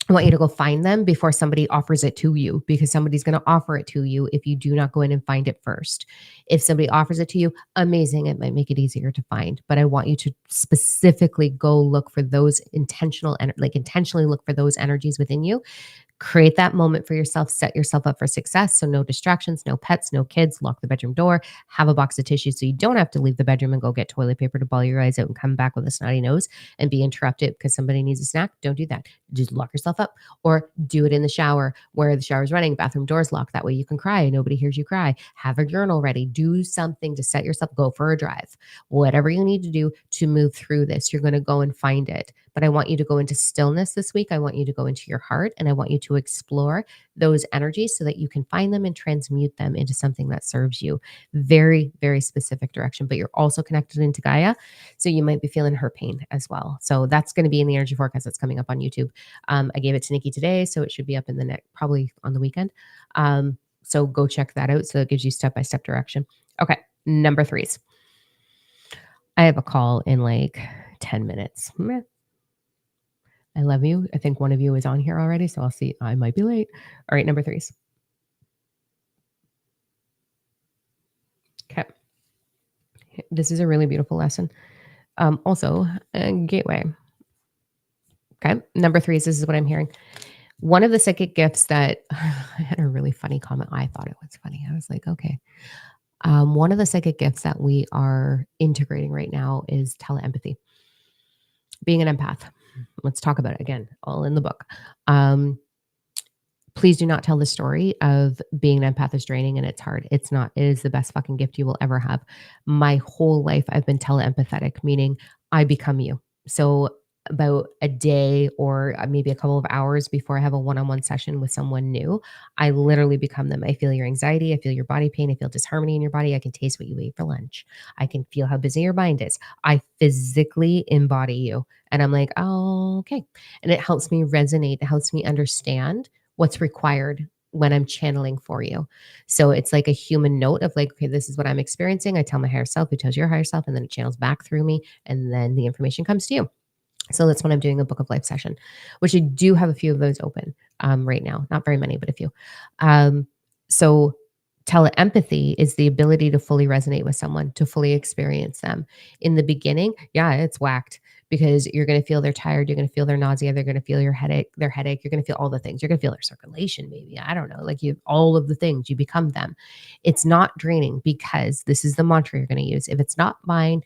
I want you to go find them before somebody offers it to you, because somebody's going to offer it to you if you do not go in and find it first. If somebody offers it to you, amazing. It might make it easier to find, but I want you to specifically go look for those intentionally look for those energies within you. Create that moment for yourself, set yourself up for success. So, no distractions, no pets, no kids, lock the bedroom door, have a box of tissues so you don't have to leave the bedroom and go get toilet paper to ball your eyes out and come back with a snotty nose and be interrupted because somebody needs a snack. Don't do that. Just lock yourself up, or do it in the shower where the shower's running, bathroom doors locked. That way you can cry. Nobody hears you cry. Have a journal ready. Do something to set yourself, go for a drive. Whatever you need to do to move through this, you're going to go and find it. But I want you to go into stillness this week. I want you to go into your heart, and I want you to explore those energies so that you can find them and transmute them into something that serves you. Very, very specific direction, but you're also connected into Gaia. So you might be feeling her pain as well. So that's going to be in the energy forecast that's coming up on YouTube. I gave it to Nikki today, so it should be up in the next, probably on the weekend. So go check that out. So it gives you step-by-step direction. Okay. Number threes. I have a call in like 10 minutes. Meh. I love you. I think one of you is on here already, so I'll see. I might be late. All right, number threes. Okay. This is a really beautiful lesson. Also, gateway. Okay. Number threes, this is what I'm hearing. One of the psychic gifts that I had a really funny comment. I thought it was funny. I was like, okay. One of the psychic gifts that we are integrating right now is teleempathy, being an empath. Let's talk about it again, all in the book. Please do not tell the story of being an empath is draining and it's hard. It's not. It is the best fucking gift you will ever have. My whole life, I've been teleempathetic, meaning I become you. So about a day or maybe a couple of hours before I have a one-on-one session with someone new, I literally become them. I feel your anxiety. I feel your body pain. I feel disharmony in your body. I can taste what you ate for lunch. I can feel how busy your mind is. I physically embody you. And I'm like, oh, okay. And it helps me resonate. It helps me understand what's required when I'm channeling for you. So it's like a human note of like, okay, this is what I'm experiencing. I tell my higher self, who tells your higher self, and then it channels back through me. And then the information comes to you. So that's when I'm doing a book of life session, which I do have a few of those open right now. Not very many, but a few. So teleempathy is the ability to fully resonate with someone, to fully experience them. In the beginning, yeah, it's whacked because you're going to feel they're tired. You're going to feel their nausea. They're going to feel their headache. You're going to feel all the things. You're going to feel their circulation, maybe. I don't know. Like you, all of the things, you become them. It's not draining because this is the mantra you're going to use. If it's not mine,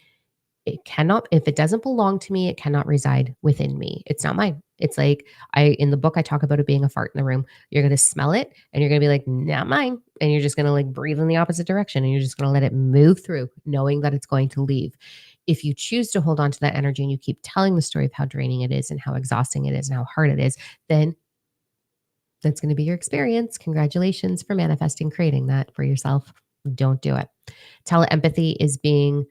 it cannot, if it doesn't belong to me, it cannot reside within me. It's not mine. It's like in the book, I talk about it being a fart in the room. You're going to smell it and you're going to be like, not mine. And you're just going to like breathe in the opposite direction. And you're just going to let it move through, knowing that it's going to leave. If you choose to hold on to that energy and you keep telling the story of how draining it is and how exhausting it is and how hard it is, then that's going to be your experience. Congratulations for manifesting, creating that for yourself. Don't do it. Teleempathy is being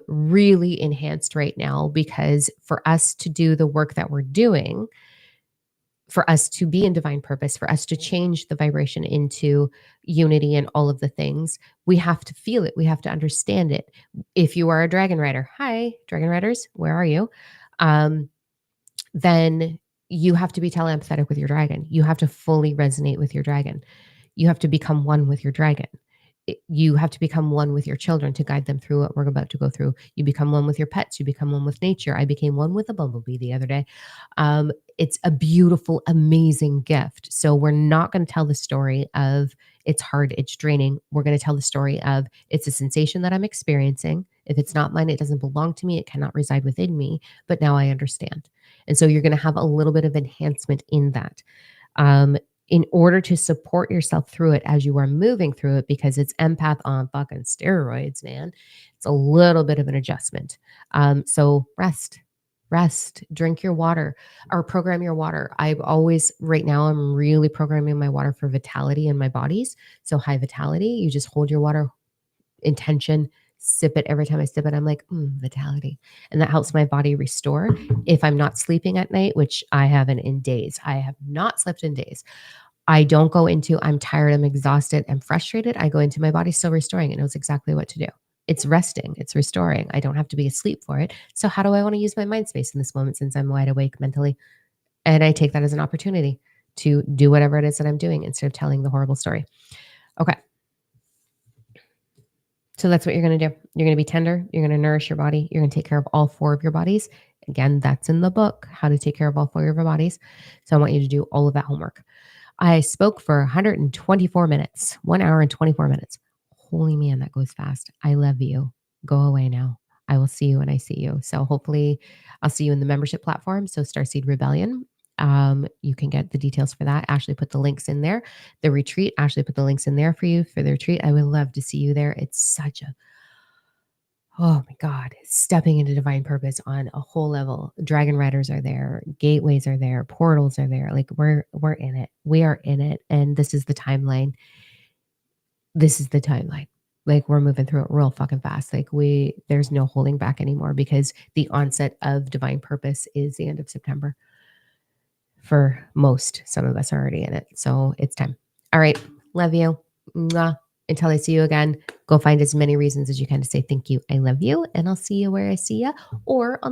really enhanced right now because for us to do the work that we're doing, for us to be in divine purpose, for us to change the vibration into unity and all of the things, we have to feel it. We have to understand it. If you are a dragon rider, hi, dragon riders, where are you? Then you have to be teleempathetic with your dragon. You have to fully resonate with your dragon. You have to become one with your dragon. You have to become one with your children to guide them through what we're about to go through. You become one with your pets. You become one with nature. I became one with a bumblebee the other day. It's a beautiful, amazing gift. So we're not going to tell the story of it's hard, it's draining. We're going to tell the story of it's a sensation that I'm experiencing. If it's not mine, it doesn't belong to me. It cannot reside within me. But now I understand. And so you're going to have a little bit of enhancement in that. In order to support yourself through it as you are moving through it, because it's empath on fucking steroids, man. It's a little bit of an adjustment. So rest, drink your water or program your water. I've always, right now, I'm really programming my water for vitality in my bodies. So high vitality, you just hold your water, intention, sip it. Every time I sip it, I'm like, vitality. And that helps my body restore. If I'm not sleeping at night, which I haven't in days, I have not slept in days. I don't go into, I'm tired, I'm exhausted, I'm frustrated. I go into my body still restoring. It knows exactly what to do. It's resting, it's restoring. I don't have to be asleep for it. So how do I want to use my mind space in this moment since I'm wide awake mentally? And I take that as an opportunity to do whatever it is that I'm doing instead of telling the horrible story. Okay. So that's what you're going to do. You're going to be tender. You're going to nourish your body. You're going to take care of all four of your bodies. Again, that's in the book, How to Take Care of All Four of Your Bodies. So I want you to do all of that homework. I spoke for 124 minutes, 1 hour and 24 minutes. Holy man, that goes fast. I love you. Go away now. I will see you when I see you. So hopefully I'll see you in the membership platform. So Starseed Rebellion. You can get the details for that. Ashley put the links in there. The retreat, Ashley put the links in there for you for the retreat. I would love to see you there. It's such a, oh my God, stepping into divine purpose on a whole level. Dragon riders are there, gateways are there, portals are there. Like we're in it. We are in it. And this is the timeline. This is the timeline. Like we're moving through it real fucking fast. Like there's no holding back anymore because the onset of divine purpose is the end of September. For most, some of us are already in it. So it's time. All right. Love you. Mwah. Until I see you again, go find as many reasons as you can to say thank you. I love you. And I'll see you where I see you or on the